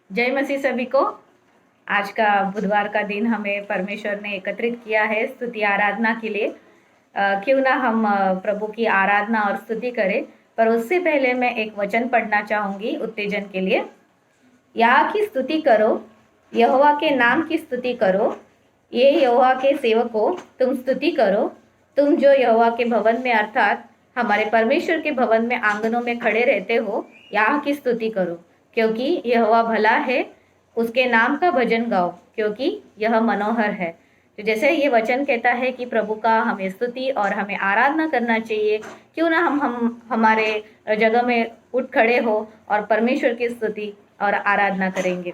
जय मसीह सभी को। आज का बुधवार का दिन हमें परमेश्वर ने एकत्रित किया है स्तुति आराधना के लिए। क्यों ना हम प्रभु की आराधना और स्तुति करें। पर उससे पहले मैं एक वचन पढ़ना चाहूँगी उत्तेजन के लिए। यहोवा की स्तुति करो, यहोवा के नाम की स्तुति करो, ये यहोवा के सेवकों तुम स्तुति करो, तुम जो यहोवा के भवन में अर्थात हमारे परमेश्वर के भवन में आंगनों में खड़े रहते हो, यहाँ की स्तुति करो, क्योंकि यहोवा भला है। उसके नाम का भजन गाओ, क्योंकि यह मनोहर है। तो जैसे ये वचन कहता है कि प्रभु का हमें स्तुति और हमें आराधना करना चाहिए, क्यों ना हम हमारे जगह में उठ खड़े हो और परमेश्वर की स्तुति और आराधना करेंगे।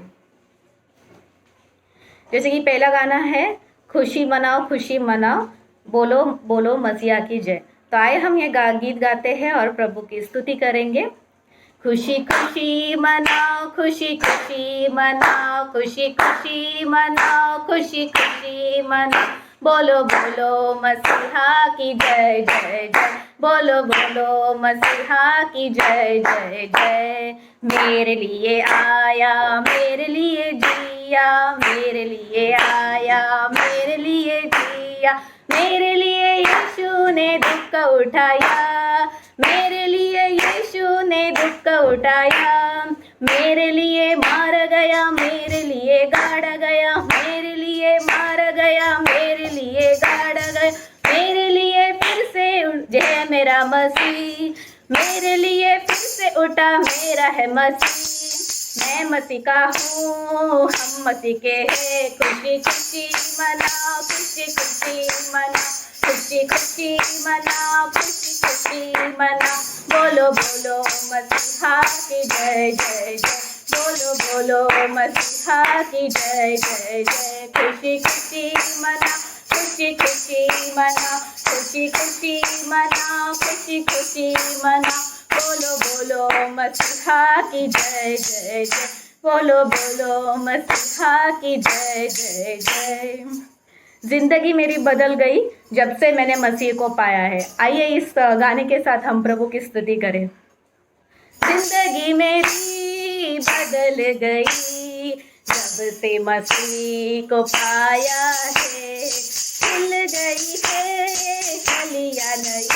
जैसे कि पहला गाना है, खुशी मनाओ, बोलो बोलो मसीहा की जय। तो आए हम ये गीत गाते हैं और प्रभु की स्तुति करेंगे। खुशी खुशी मनाओ, खुशी खुशी मनाओ, खुशी खुशी मनाओ, खुशी खुशी मनाओ, बोलो बोलो मसीहा की जय जय जय, बोलो बोलो मसीहा की जय जय जय। मेरे लिए आया, मेरे लिए जिया, मेरे लिए आया, मेरे लिए जिया, मेरे लिए यीशु ने दुख उठाया, मेरे लिए यीशु ने दुख उठाया, मेरे लिए मार गया, मेरे लिए गाड़ा गया, मेरे लिए मार गया, मेरे लिए गाड़ा गया, मेरे लिए फिर से जय मेरा मसीह, मेरे लिए फिर से उठा मेरा है मसीह। मैं मसीह का हूँ, हम मसीह के हैं। खुशी खुशी मनाओ, खुशी खुशी मनाओ, खुशी खुशी मनाओ, खुशी खुशी मनाओ, बोलो बोलो मसीहा की जय जय जय, बोलो बोलो मसीहा की जय जय जय। खुशी खुशी मनाओ, खुशी खुशी मनाओ, खुशी खुशी मनाओ, खुशी खुशी मनाओ, बोलो बोलो मसीहा की जय जय जय, बोलो बोलो मसीहा की जय जय जय। जिंदगी मेरी बदल गई जब से मैंने मसीह को पाया है। आइए इस गाने के साथ हम प्रभु की स्तुति करें। जिंदगी मेरी बदल गई जब से मसीह को पाया है, खिल गई है कलियां नई,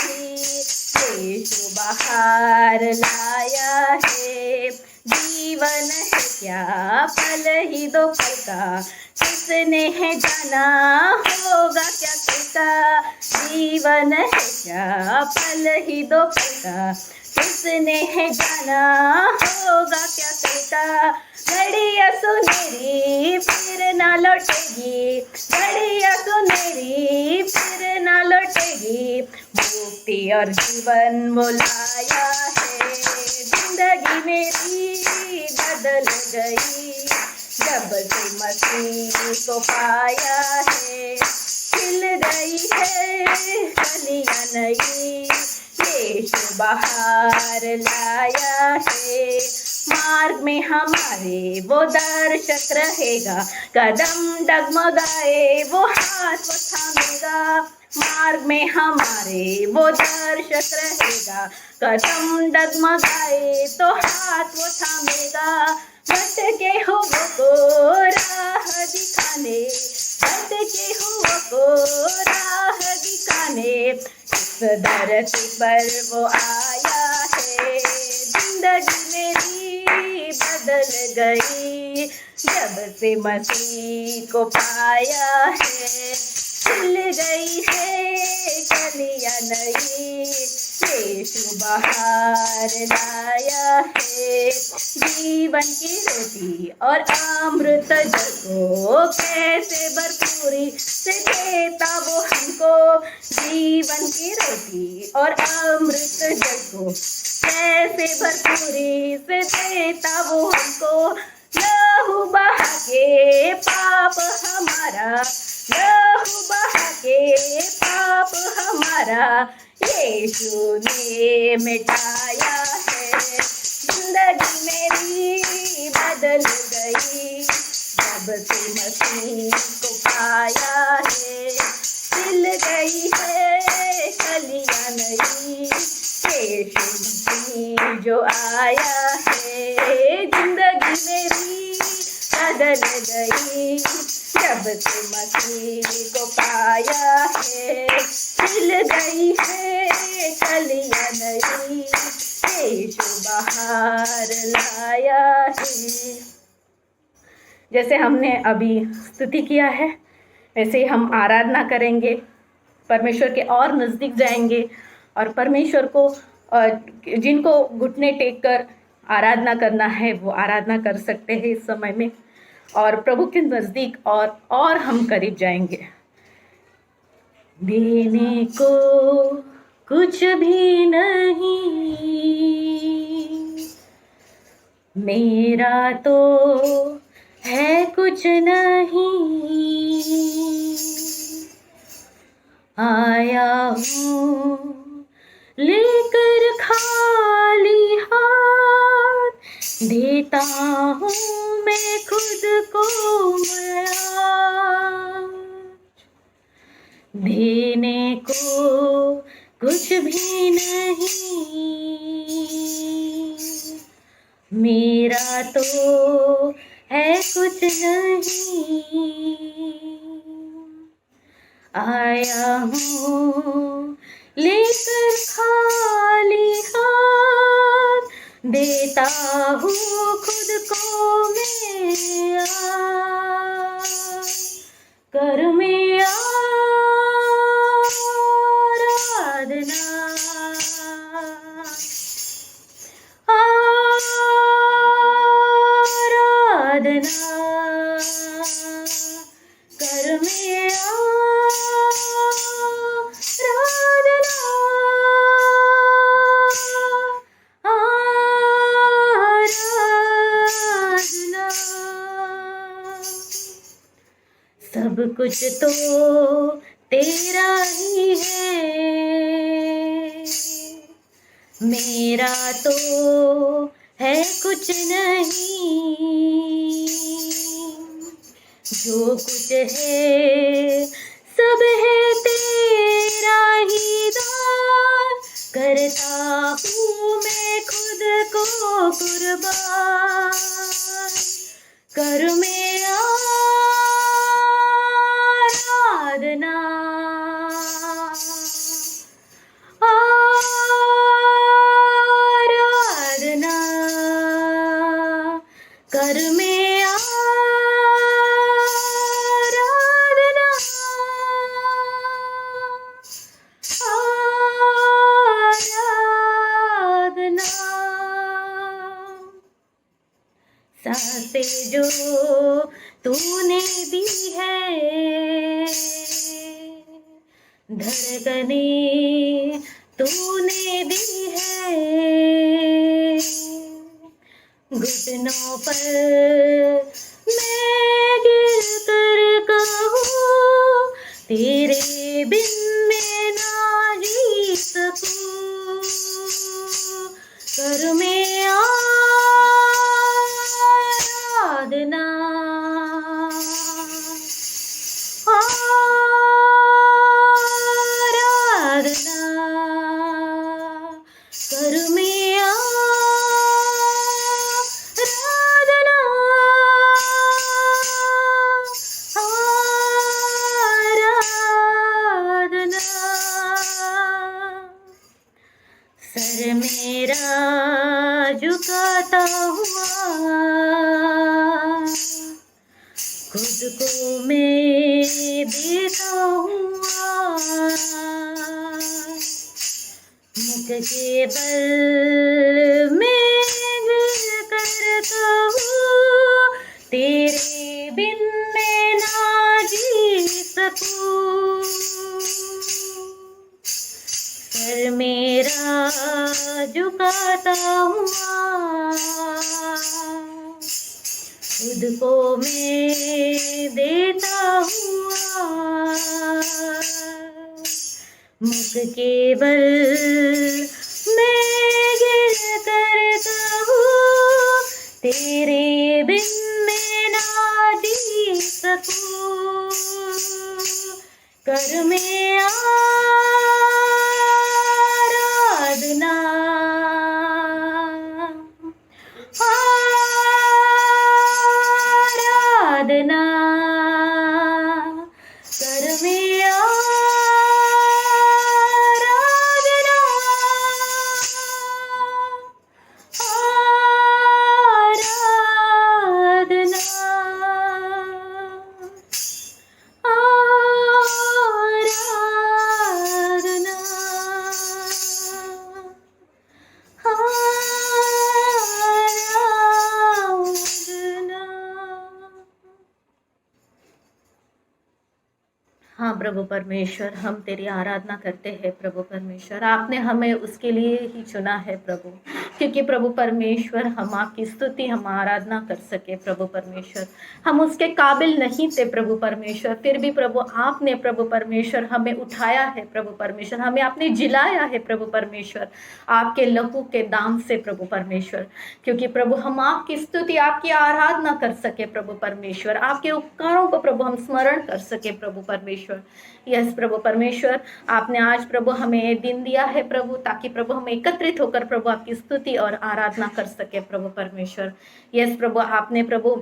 यीशु बाहर लाया है। जीवन है क्या पल ही दो पल का, किसने है जाना होगा क्या कल का। जीवन है क्या पल ही दो पल का, किसने है जाना होगा क्या कल का। घड़ियाँ सुनहरी फिर ना लौटेगी, घड़ियाँ सुनहरी फिर ना लौटेगी, मुक्ति और जीवन वो लाया है। जिंदगी मेरी बदल गई जब से मसीह को पाया है, खिल गई है कलियां नई, यीशु बाहर लाया है। मार्ग में हमारे वो दर्शक रहेगा, कदम डगमगाए वो हाथ वो थामेगा। मार्ग में हमारे वो दर्शक रहेगा, कदम डगमगाए तो हाथ वो थामेगा। भटके हुओं को राह दिखाने, भटके हुओं को राह दिखाने, इस धरती पर वो आया है। जिंदगी मेरी बदल गई जब से मसीह को पाया है, खिल गई है कलियां नई, यीशु बाहर लाया है। जीवन की रोटी और अमृत जल को कैसे भरपूरी से देता वो हमको, जीवन की रोटी और अमृत जल को कैसे भरपूरी से देता वो हमको। लहू बहा के पाप हमारा, लहू बहा के पाप हमारा, यीशु ने मिटाया है। जिंदगी मेरी बदल गई जब से मसीह को पाया है, खिल गई है कलियां नई, यीशु मसीह जो आया है। जिंदगी मेरी बदल गई जब से मसीह को पाया है, खिल गई है कलियां नई, यीशु बाहर लाया है। जैसे हमने अभी स्तुति किया है वैसे ही हम आराधना करेंगे, परमेश्वर के और नज़दीक जाएंगे और परमेश्वर को जिनको घुटने टेक कर आराधना करना है वो आराधना कर सकते हैं इस समय में, और प्रभु के नज़दीक और हम करीब जाएंगे। देने को कुछ भी नहीं मेरा तो है कुछ नहीं, आया हूँ लेकर खाली हाथ, देता हूँ मैं खुद को मैं आज, देने को कुछ भी नहीं मेरा तो है कुछ नहीं, आया हूँ लेकर खाली हाथ, देता हूँ खुद को मैं आज, कर में आराधना, कर में आराधना, सब कुछ तो तेरा ही है, मेरा तो है कुछ नहीं, जो कुछ है सब है तेरा ही दान, करता हूँ मैं खुद को कुर्बान, कर में आराधना, आराधना, कर में आराधना, आराधना, सांसें जो तूने दी है, धड़कने तूने दी है, घुटनों पर मैं गिर कर कहूँ, तेरे बिन मैं ना जी सकूँ, कर में आराधना, आराधना, कर में आराधना, आराधना, सर मेरा झुकाता हुआ खुद को मैं देता हूँ, मुख के बल में गिर कर कहूँ, तेरे बिन मैं ना जी सकूँ, सर मेरा झुकाता हुआ खुद को मैं देता हुआ, मुख के बल मैं गिर कर कहूँ, तेरे बिन मैं ना जी सकूँ, कर में आराधना, प्रभु परमेश्वर, हम तेरी आराधना करते हैं प्रभु परमेश्वर। आपने हमें उसके लिए ही चुना है प्रभु, क्योंकि प्रभु परमेश्वर हम आपकी स्तुति, हम आराधना कर सके प्रभु परमेश्वर। हम उसके काबिल नहीं थे प्रभु परमेश्वर, फिर भी प्रभु आपने प्रभु परमेश्वर हमें उठाया है प्रभु परमेश्वर, हमें आपने जिलाया है प्रभु परमेश्वर आपके लहू के दाम से प्रभु परमेश्वर, क्योंकि प्रभु हम आपकी स्तुति, आपकी आराधना कर सके प्रभु परमेश्वर, आपके उपकारों को प्रभु हम स्मरण कर सके प्रभु परमेश्वर। यस प्रभु परमेश्वर, आपने आज प्रभु हमें ये दिन दिया है प्रभु, ताकि प्रभु हम एकत्रित होकर प्रभु आपकी स्तुति और आराधना कर सके प्रभु परमेश्वर। यस प्रभु, आपने प्रभु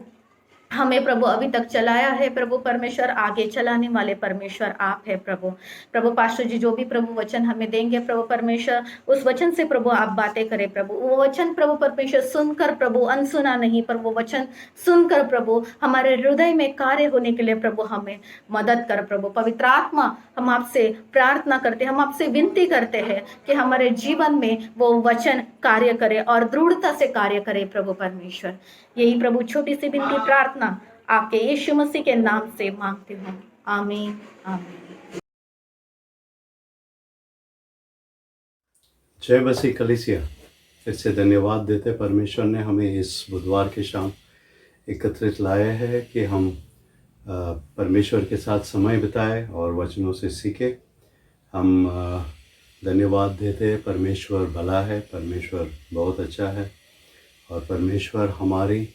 हमें प्रभु अभी तक चलाया है प्रभु परमेश्वर, आगे चलाने वाले परमेश्वर आप है प्रभु। प्रभु पास्टर जी जो भी प्रभु वचन हमें देंगे प्रभु परमेश्वर, उस वचन से प्रभु आप बातें करें प्रभु। वो वचन प्रभु परमेश्वर सुनकर प्रभु, अनसुना नहीं, पर वो वचन सुनकर प्रभु हमारे हृदय में कार्य होने के लिए प्रभु हमें मदद कर प्रभु। पवित्र आत्मा, हम आपसे प्रार्थना करते हैं, हम आपसे विनती करते हैं कि हमारे जीवन में वो वचन कार्य करे और दृढ़ता से कार्य करे प्रभु परमेश्वर। यही प्रभु छोटी सी विनती प्रार्थना आपके यीशु मसीह के नाम से मांगती हूँ, आमीन आमीन। जय मसीह कलीसिया। फिर से धन्यवाद देते, परमेश्वर ने हमें इस बुधवार के शाम एकत्रित लाया है कि हम परमेश्वर के साथ समय बिताए और वचनों से सीखे। हम धन्यवाद देते, परमेश्वर भला है, परमेश्वर बहुत अच्छा है और परमेश्वर हमारी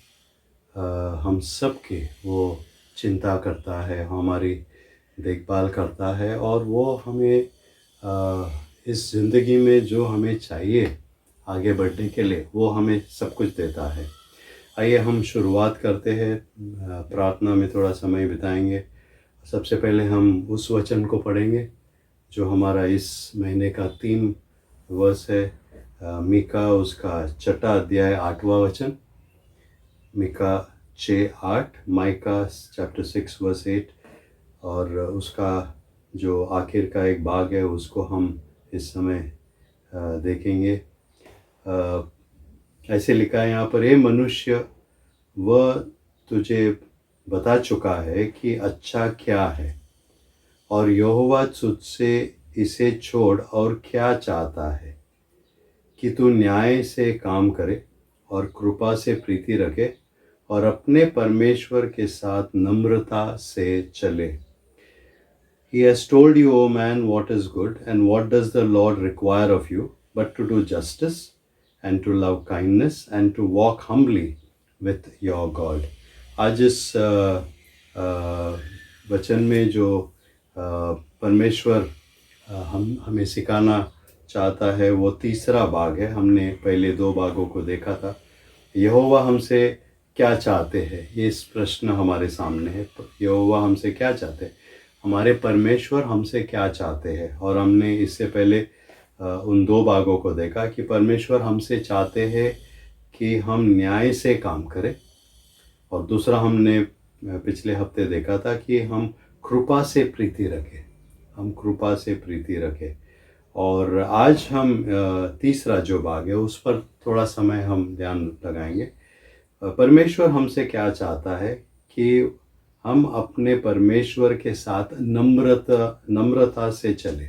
हम सब की वो चिंता करता है, हमारी देखभाल करता है और वो हमें इस ज़िंदगी में जो हमें चाहिए आगे बढ़ने के लिए वो हमें सब कुछ देता है। आइए हम शुरुआत करते हैं, प्रार्थना में थोड़ा समय बिताएंगे। सबसे पहले हम उस वचन को पढ़ेंगे जो हमारा इस महीने का 3 वर्ष है, मीका उसका 6 अध्याय 8वां वचन, मीका 6:8, माइका चैप्टर 6 वर्स 8, और उसका जो आखिर का एक भाग है उसको हम इस समय देखेंगे। ऐसे लिखा है यहाँ पर, हे मनुष्य, वह तुझे बता चुका है कि अच्छा क्या है और यहोवा तुझसे इसे छोड़ और क्या चाहता है, कि तू न्याय से काम करे और कृपा से प्रीति रखे और अपने परमेश्वर के साथ नम्रता से चले। He has told you, O man, what is good, and what does the Lord require of you, but to do justice and to love kindness and to walk humbly with your God. आज इस वचन में जो परमेश्वर हमें सिखाना चाहता है वो तीसरा भाग है। हमने पहले 2 भागों को देखा था। यहोवा हमसे क्या चाहते हैं, ये इस प्रश्न हमारे सामने है। यहोवा हमसे क्या चाहते हैं, हमारे परमेश्वर हमसे क्या चाहते हैं। और हमने इससे पहले उन 2 भागों को देखा कि परमेश्वर हमसे चाहते हैं कि हम न्याय से काम करें, और दूसरा हमने पिछले हफ्ते देखा था कि हम कृपा से प्रीति रखें, हम कृपा से प्रीति रखें। और आज हम तीसरा जो भाग है उस पर थोड़ा समय हम ध्यान लगाएंगे। परमेश्वर हमसे क्या चाहता है कि हम अपने परमेश्वर के साथ नम्रता से चले,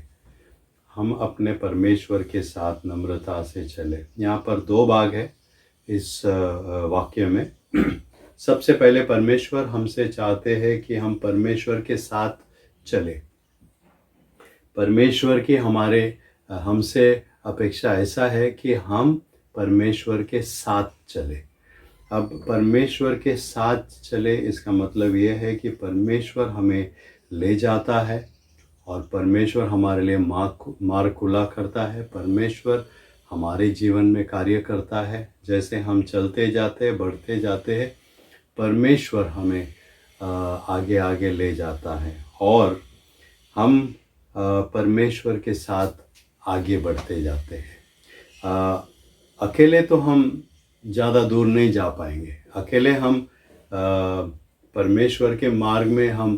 हम अपने परमेश्वर के साथ नम्रता से चले। यहाँ पर 2 भाग है इस वाक्य में। सबसे पहले परमेश्वर हमसे चाहते हैं कि हम परमेश्वर के साथ चले। परमेश्वर की हमसे अपेक्षा ऐसा है कि हम परमेश्वर के साथ चले। अब परमेश्वर के साथ चले, इसका मतलब ये है कि परमेश्वर हमें ले जाता है और परमेश्वर हमारे लिए मार्ग खुला करता है। परमेश्वर हमारे जीवन में कार्य करता है। जैसे हम चलते जाते बढ़ते जाते हैं, परमेश्वर हमें आगे आगे ले जाता है और हम परमेश्वर के साथ आगे बढ़ते जाते हैं। अकेले तो हम ज़्यादा दूर नहीं जा पाएंगे। अकेले हम परमेश्वर के मार्ग में हम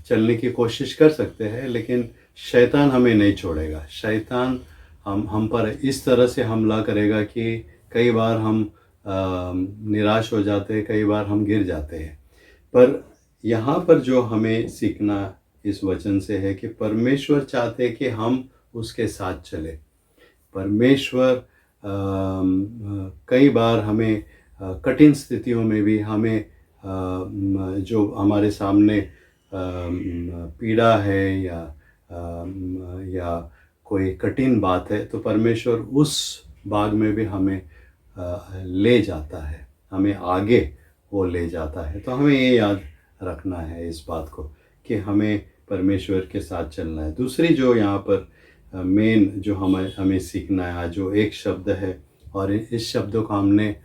चलने की कोशिश कर सकते हैं, लेकिन शैतान हमें नहीं छोड़ेगा। शैतान हम पर इस तरह से हमला करेगा कि कई बार हम निराश हो जाते हैं, कई बार हम गिर जाते हैं। पर यहाँ पर जो हमें सीखना इस वचन से है कि परमेश्वर चाहते कि हम उसके साथ चले। परमेश्वर कई बार हमें कठिन स्थितियों में भी हमें जो हमारे सामने पीड़ा है या कोई कठिन बात है, तो परमेश्वर उस बाग में भी हमें ले जाता है, हमें आगे वो ले जाता है। तो हमें ये याद रखना है इस बात को कि हमें परमेश्वर के साथ चलना है। दूसरी जो यहाँ पर मेन जो हमें सीखना है, जो एक शब्द है, और इस शब्दों को हमने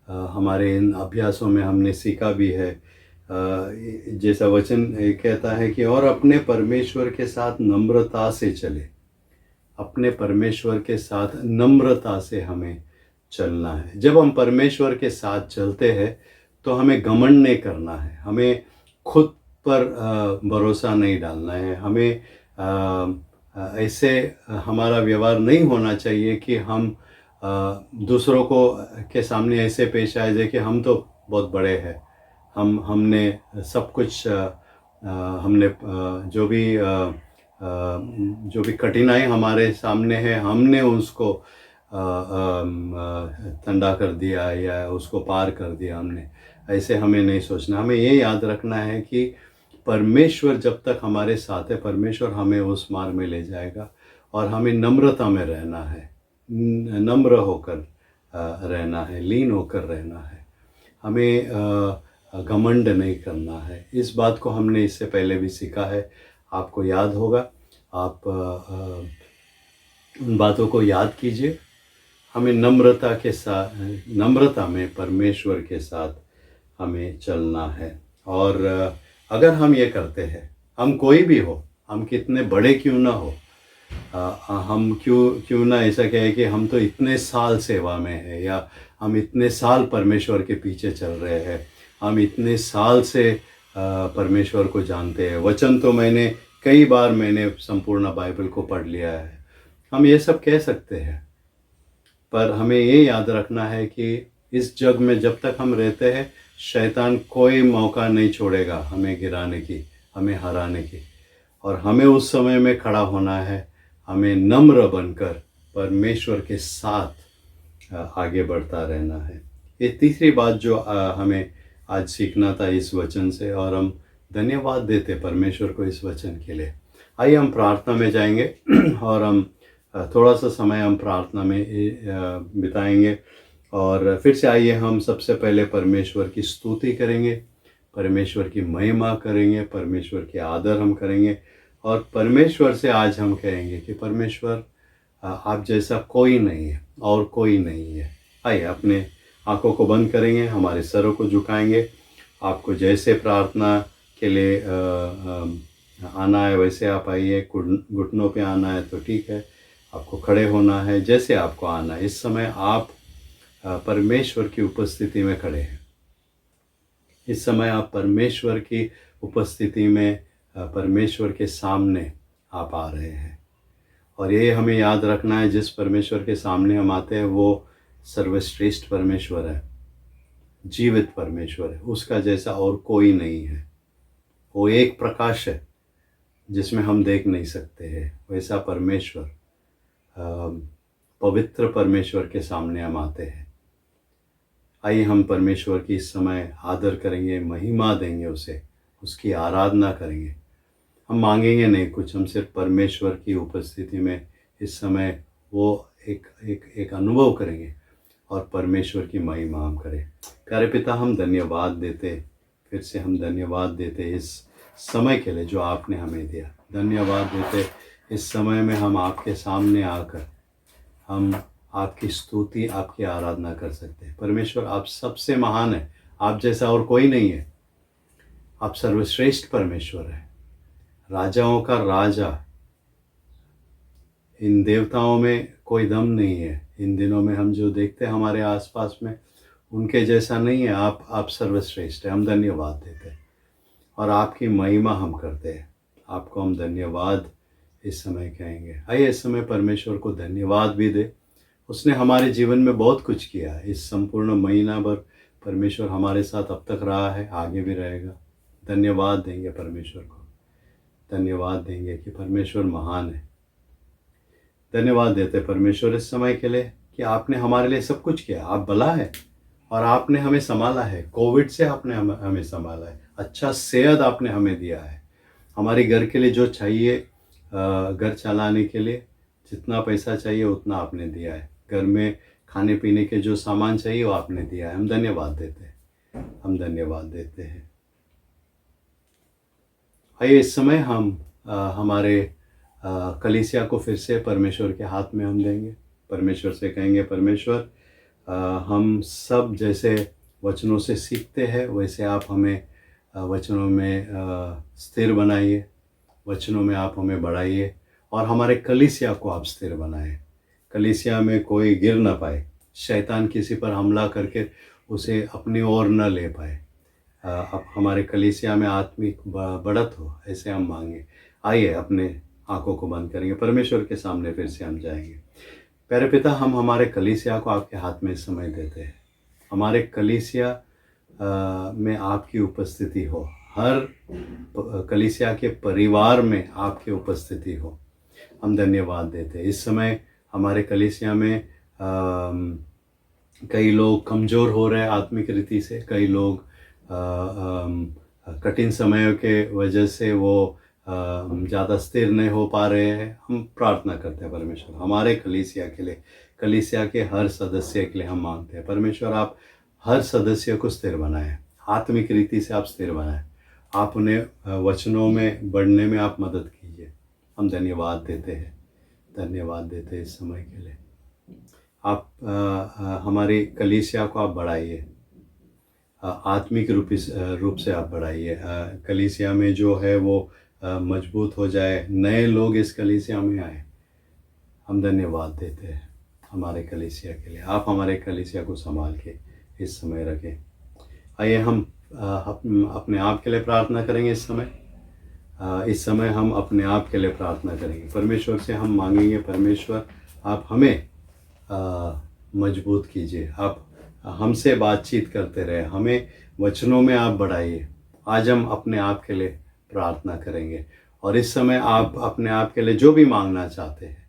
हमारे इन अभ्यासों में हमने सीखा भी है। जैसा वचन कहता है कि और अपने परमेश्वर के साथ नम्रता से चले। अपने परमेश्वर के साथ नम्रता से हमें चलना है। जब हम परमेश्वर के साथ चलते हैं तो हमें घमंड नहीं करना है, हमें खुद पर भरोसा नहीं डालना है, हमें ऐसे हमारा व्यवहार नहीं होना चाहिए कि हम दूसरों को के सामने ऐसे पेश आए जैसे कि हम तो बहुत बड़े हैं, हमने सब कुछ हमने जो भी कठिनाई हमारे सामने है, हमने उसको ठंडा कर दिया या उसको पार कर दिया हमने। ऐसे हमें नहीं सोचना। हमें ये याद रखना है कि परमेश्वर जब तक हमारे साथ है, परमेश्वर हमें उस मार्ग में ले जाएगा, और हमें नम्रता में रहना है, नम्र होकर रहना है, लीन होकर रहना है। हमें घमंड नहीं करना है। इस बात को हमने इससे पहले भी सीखा है, आपको याद होगा। आप उन बातों को याद कीजिए। हमें नम्रता में परमेश्वर के साथ हमें चलना है। और अगर हम ये करते हैं, हम कोई भी हो, हम कितने बड़े क्यों ना हो, हम क्यों ना ऐसा कहे कि हम तो इतने साल सेवा में है, या हम इतने साल परमेश्वर के पीछे चल रहे हैं, हम इतने साल से परमेश्वर को जानते हैं। वचन तो कई बार मैंने संपूर्ण बाइबल को पढ़ लिया है। हम ये सब कह सकते हैं, पर हमें ये याद रखना है कि इस जग में जब तक हम रहते हैं, शैतान कोई मौका नहीं छोड़ेगा हमें गिराने की, हमें हराने की। और हमें उस समय में खड़ा होना है, हमें नम्र बनकर परमेश्वर के साथ आगे बढ़ता रहना है। ये तीसरी बात जो हमें आज सीखना था इस वचन से, और हम धन्यवाद देते परमेश्वर को इस वचन के लिए। आइए हम प्रार्थना में जाएंगे और हम थोड़ा सा समय हम प्रार्थना में बिताएंगे। और फिर से आइए हम सबसे पहले परमेश्वर की स्तुति करेंगे, परमेश्वर की महिमा करेंगे, परमेश्वर के आदर हम करेंगे, और परमेश्वर से आज हम कहेंगे कि परमेश्वर आप जैसा कोई नहीं है और कोई नहीं है। आइए अपने आंखों को बंद करेंगे, हमारे सरों को झुकाएंगे। आपको जैसे प्रार्थना के लिए आना है वैसे आप आइए। घुटनों पे आना है तो ठीक है, आपको खड़े होना है, जैसे आपको आना है। इस समय आप परमेश्वर की उपस्थिति में खड़े हैं। इस समय आप परमेश्वर की उपस्थिति में, परमेश्वर के सामने आप आ रहे हैं। और ये हमें याद रखना है, जिस परमेश्वर के सामने हम आते हैं वो सर्वश्रेष्ठ परमेश्वर है, जीवित परमेश्वर है। उसका जैसा और कोई नहीं है। वो एक प्रकाश है जिसमें हम देख नहीं सकते हैं। वैसा परमेश्वर, पवित्र परमेश्वर के सामने हम आते हैं। आइए हम परमेश्वर की इस समय आदर करेंगे, महिमा देंगे उसे, उसकी आराधना करेंगे। हम मांगेंगे नहीं कुछ, हम सिर्फ परमेश्वर की उपस्थिति में इस समय वो एक अनुभव करेंगे और परमेश्वर की महिमा हम करें। प्यारे पिता, हम धन्यवाद देते, फिर से हम धन्यवाद देते इस समय के लिए जो आपने हमें दिया। धन्यवाद देते इस समय में हम आपके सामने आकर हम आपकी स्तुति, आपकी आराधना कर सकते हैं। परमेश्वर, आप सबसे महान है, आप जैसा और कोई नहीं है। आप सर्वश्रेष्ठ परमेश्वर है, राजाओं का राजा। इन देवताओं में कोई दम नहीं है। इन दिनों में हम जो देखते हैं हमारे आसपास में, उनके जैसा नहीं है। आप सर्वश्रेष्ठ है। हम धन्यवाद देते हैं और आपकी महिमा हम करते हैं। आपको हम धन्यवाद इस समय कहेंगे। आइए इस समय परमेश्वर को धन्यवाद भी दे। उसने हमारे जीवन में बहुत कुछ किया है। इस संपूर्ण महीना भर परमेश्वर हमारे साथ अब तक रहा है, आगे भी रहेगा। धन्यवाद देंगे परमेश्वर को। धन्यवाद देंगे कि परमेश्वर महान है। धन्यवाद देते परमेश्वर इस समय के लिए कि आपने हमारे लिए सब कुछ किया। आप भला है और आपने हमें संभाला है। कोविड से आपने हमें संभाला है। अच्छा सेहत आपने हमें दिया है। हमारे घर के लिए जो चाहिए, घर चलाने के लिए जितना पैसा चाहिए उतना आपने दिया है। घर में खाने पीने के जो सामान चाहिए वो आपने दिया है। हम धन्यवाद देते हैं, हम धन्यवाद देते हैं। आइए इस समय हम हमारे कलीसिया को फिर से परमेश्वर के हाथ में हम देंगे। परमेश्वर से कहेंगे, परमेश्वर हम सब जैसे वचनों से सीखते हैं वैसे आप हमें वचनों में स्थिर बनाइए, वचनों में आप हमें बढ़ाइए और हमारे कलीसिया को आप स्थिर बनाएं। कलीसिया में कोई गिर ना पाए, शैतान किसी पर हमला करके उसे अपनी ओर न ले पाए। अब हमारे कलीसिया में आत्मिक बढ़त हो, ऐसे हम मांगे। आइए अपने आंखों को बंद करेंगे, परमेश्वर के सामने फिर से हम जाएंगे। प्यारे पिता, हम हमारे कलीसिया को आपके हाथ में समय देते हैं। हमारे कलीसिया में आपकी उपस्थिति हो, हर कलीसिया के परिवार में आपकी उपस्थिति हो। हम धन्यवाद देते हैं। इस समय हमारे कलीसिया में कई लोग कमज़ोर हो रहे हैं आत्मिक रीति से, कई लोग कठिन समयों के वजह से वो ज़्यादा स्थिर नहीं हो पा रहे हैं। हम प्रार्थना करते हैं परमेश्वर हमारे कलीसिया के लिए, कलीसिया के हर सदस्य के लिए हम मांगते हैं। परमेश्वर आप हर सदस्य को स्थिर बनाएं, आत्मिक रीति से आप स्थिर बनाएं, आप उन्हें वचनों में बढ़ने में आप मदद कीजिए। हम धन्यवाद देते हैं, धन्यवाद देते हैं इस समय के लिए। आप हमारी कलीसिया को आप बढ़ाइए, आत्मिक रूप से आप बढ़ाइए। कलीसिया में जो है वो मजबूत हो जाए, नए लोग इस कलीसिया में आए। हम धन्यवाद देते हैं हमारे कलीसिया के लिए। आप हमारे कलीसिया को संभाल के इस समय रखें। आइए हम अपने आप के लिए प्रार्थना करेंगे। इस समय हम अपने आप के लिए प्रार्थना करेंगे। परमेश्वर से हम मांगेंगे, परमेश्वर आप हमें मजबूत कीजिए, आप हमसे बातचीत करते रहे, हमें वचनों में आप बढ़ाइए। आज हम अपने आप के लिए प्रार्थना करेंगे और इस समय आप अपने आप के लिए जो भी मांगना चाहते हैं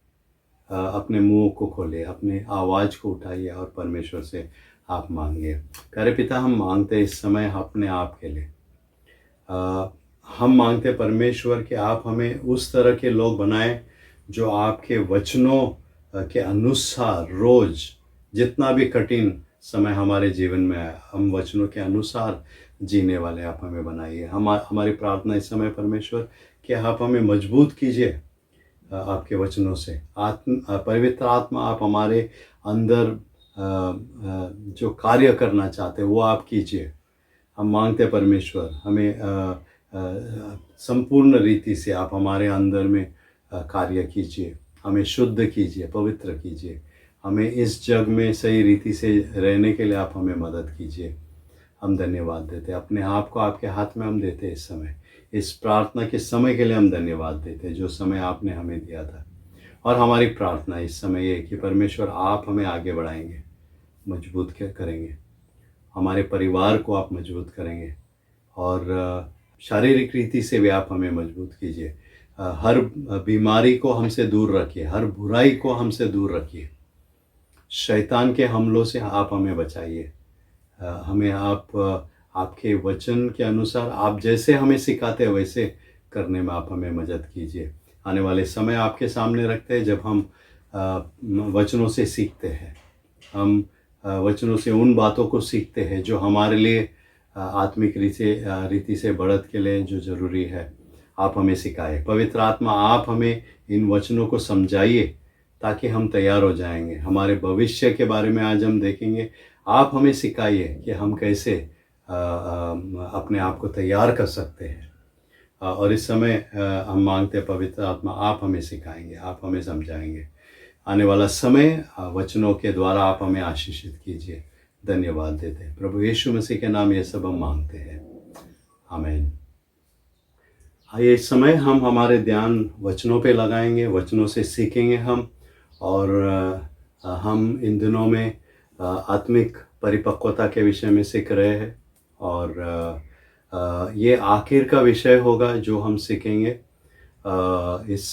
अपने मुंह को खोलिए, अपनी आवाज़ को उठाइए और परमेश्वर से आप मांगिए। प्यारे पिता, हम मांगते हैं इस समय अपने आप के लिए। हम मांगते परमेश्वर कि आप हमें उस तरह के लोग बनाएं जो आपके वचनों के अनुसार रोज़ जितना भी कठिन समय हमारे जीवन में आए, हम वचनों के अनुसार जीने वाले आप हमें बनाइए। हमारी प्रार्थना इस समय परमेश्वर कि आप हमें मजबूत कीजिए आपके वचनों से। पवित्र आत्मा आप हमारे अंदर जो कार्य करना चाहते हैं वो आप कीजिए। हम मांगते परमेश्वर हमें संपूर्ण रीति से आप हमारे अंदर में कार्य कीजिए, हमें शुद्ध कीजिए, पवित्र कीजिए। हमें इस जग में सही रीति से रहने के लिए आप हमें मदद कीजिए। हम धन्यवाद देते हैं, अपने आप को आपके हाथ में हम देते हैं। इस समय इस प्रार्थना के समय के लिए हम धन्यवाद देते हैं जो समय आपने हमें दिया था। और हमारी प्रार्थना इस समय ये है कि परमेश्वर आप हमें आगे बढ़ाएंगे, मजबूत करेंगे, हमारे परिवार को आप मजबूत करेंगे और शारीरिक रीति से भी आप हमें मजबूत कीजिए। हर बीमारी को हमसे दूर रखिए, हर बुराई को हमसे दूर रखिए, शैतान के हमलों से आप हमें बचाइए। हमें आपके वचन के अनुसार आप जैसे हमें सिखाते हैं वैसे करने में आप हमें मदद कीजिए। आने वाले समय आपके सामने रखते हैं जब हम वचनों से सीखते हैं, हम वचनों से उन बातों को सीखते हैं जो हमारे लिए आत्मिक रीति से बढ़त के लिए जो ज़रूरी है आप हमें सिखाए। पवित्र आत्मा आप हमें इन वचनों को समझाइए ताकि हम तैयार हो जाएंगे। हमारे भविष्य के बारे में आज हम देखेंगे। आप हमें सिखाइए कि हम कैसे अपने आप को तैयार कर सकते हैं। और इस समय हम मांगते हैं पवित्र आत्मा आप हमें सिखाएंगे, आप हमें समझाएंगे। आने वाला समय वचनों के द्वारा आप हमें आशीषित कीजिए। धन्यवाद देते हैं प्रभु यीशु मसीह के नाम ये सब हम मांगते हैं, आमीन। आइए इस समय हम हमारे ध्यान वचनों पे लगाएंगे, वचनों से सीखेंगे हम। और हम इन दिनों में आत्मिक परिपक्वता के विषय में सीख रहे हैं और ये आखिर का विषय होगा जो हम सीखेंगे। इस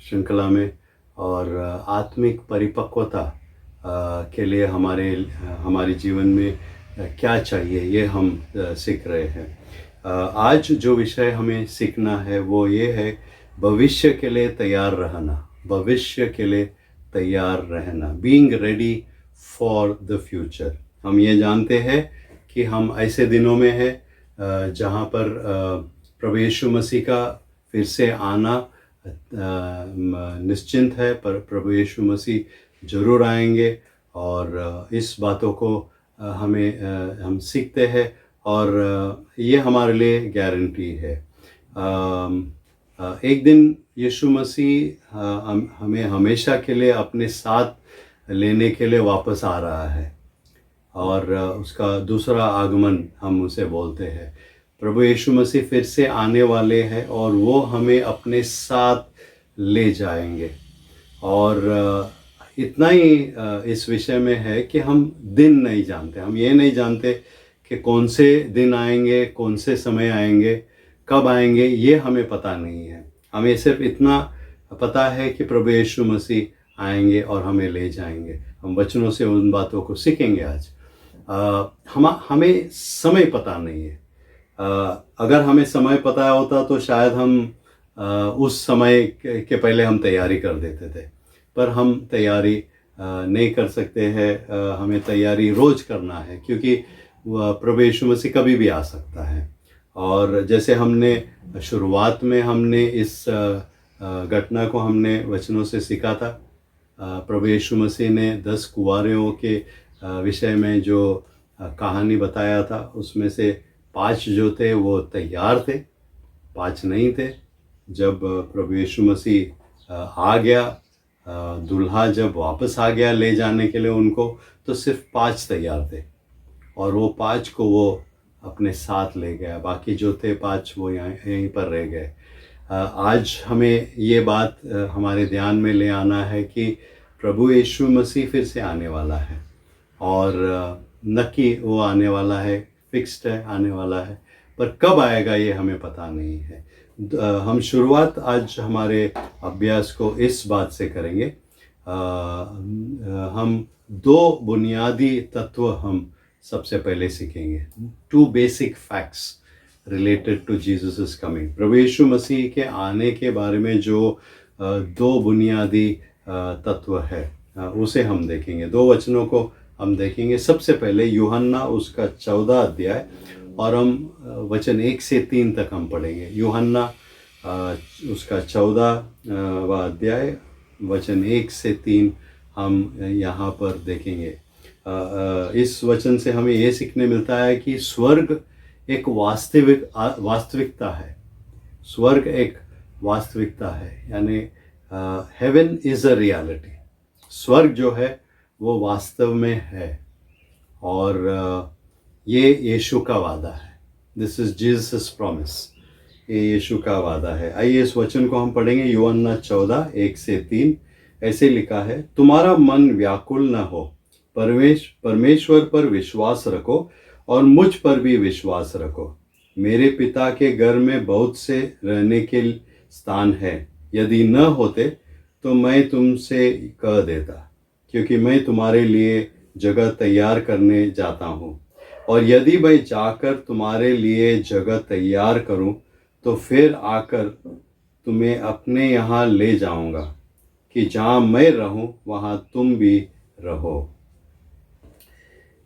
श्रृंखला में, और आत्मिक परिपक्वता के लिए हमारे जीवन में क्या चाहिए ये हम सीख रहे हैं। आज जो विषय हमें सीखना है वो ये है, भविष्य के लिए तैयार रहना। भविष्य के लिए तैयार रहना, being ready for the future. हम ये जानते हैं कि हम ऐसे दिनों में हैं जहाँ पर प्रभु यीशु मसीह का फिर से आना निश्चिंत है, पर प्रभु यीशु मसीह जरूर आएंगे, और इस बातों को हम सीखते हैं, और ये हमारे लिए गारंटी है। एक दिन यीशु मसीह हमें हमेशा के लिए अपने साथ लेने के लिए वापस आ रहा है, और उसका दूसरा आगमन हम उसे बोलते हैं। प्रभु यीशु मसीह फिर से आने वाले हैं और वो हमें अपने साथ ले जाएंगे। और इतना ही इस विषय में है कि हम दिन नहीं जानते। हम ये नहीं जानते कि कौन से दिन आएंगे, कौन से समय आएंगे, कब आएंगे, ये हमें पता नहीं है। हमें सिर्फ इतना पता है कि प्रभु यीशु मसीह आएंगे और हमें ले जाएंगे। हम वचनों से उन बातों को सीखेंगे आज। हमें समय पता नहीं है। अगर हमें समय पता होता तो शायद हम उस समय के पहले हम तैयारी कर देते थे, पर हम तैयारी नहीं कर सकते हैं। हमें तैयारी रोज़ करना है, क्योंकि प्रभु यीशु मसीह कभी भी आ सकता है। और जैसे हमने शुरुआत में हमने इस घटना को हमने वचनों से सीखा था। प्रभु यीशु मसीह ने 10 कुंवारियों के विषय में जो कहानी बताया था, उसमें से 5 जो थे वो तैयार थे, 5 नहीं थे। जब प्रभु यीशु मसीह आ गया, दूल्हा जब वापस आ गया ले जाने के लिए उनको, तो सिर्फ 5 तैयार थे, और वो 5 को वो अपने साथ ले गया। बाकी जो थे 5 वो यहीं पर रह गए। आज हमें ये बात हमारे ध्यान में ले आना है कि प्रभु यीशु मसीह फिर से आने वाला है, और न कि वो आने वाला है, फिक्स्ड है, आने वाला है, पर कब आएगा ये हमें पता नहीं है। हम शुरुआत आज हमारे अभ्यास को इस बात से करेंगे। हम 2 बुनियादी तत्व हम सबसे पहले सीखेंगे। 2 basic facts related to Jesus coming. प्रभु यीशु मसीह के आने के बारे में जो 2 बुनियादी तत्व है उसे हम देखेंगे। 2 वचनों को हम देखेंगे। सबसे पहले यूहन्ना उसका 14 अध्याय, और हम वचन 1 से 3 तक हम पढ़ेंगे। यूहन्ना उसका 14वां अध्याय वचन 1 से 3 हम यहाँ पर देखेंगे। इस वचन से हमें ये सीखने मिलता है कि स्वर्ग एक वास्तविकता है। स्वर्ग एक वास्तविकता है, यानी हेवन इज़ अ रियलिटी। स्वर्ग जो है वो वास्तव में है, और ये यीशु का वादा है। This is Jesus promise. ये यीशु का वादा है। आइए इस वचन को हम पढ़ेंगे। यूहन्ना 14 1 से 3 ऐसे लिखा है, तुम्हारा मन व्याकुल न हो, परमेश्वर पर विश्वास रखो और मुझ पर भी विश्वास रखो। मेरे पिता के घर में बहुत से रहने के स्थान है। यदि न होते तो मैं तुमसे कह देता, क्योंकि मैं तुम्हारे लिए जगह तैयार करने जाता हूँ। और यदि मैं जाकर तुम्हारे लिए जगह तैयार करूँ तो फिर आकर तुम्हें अपने यहाँ ले जाऊँगा, कि जहाँ मैं रहूँ वहाँ तुम भी रहो।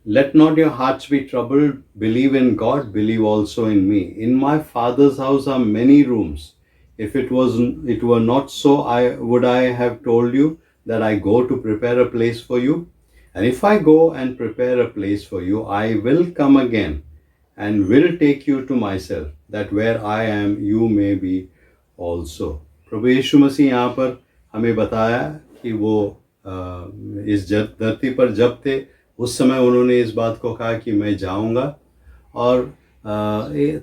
Let not your hearts be troubled. Believe in God, believe also in me. In my Father's house are many rooms. If it were not so, would I have told you that I go to prepare a place for you? And if I go and prepare a place for you, I will come again and will take you to myself, that where I am, you may be also. प्रभु यीशु मसीह यहाँ पर हमें बताया कि वो इस धरती पर जब थे उस समय उन्होंने इस बात को कहा कि मैं जाऊंगा और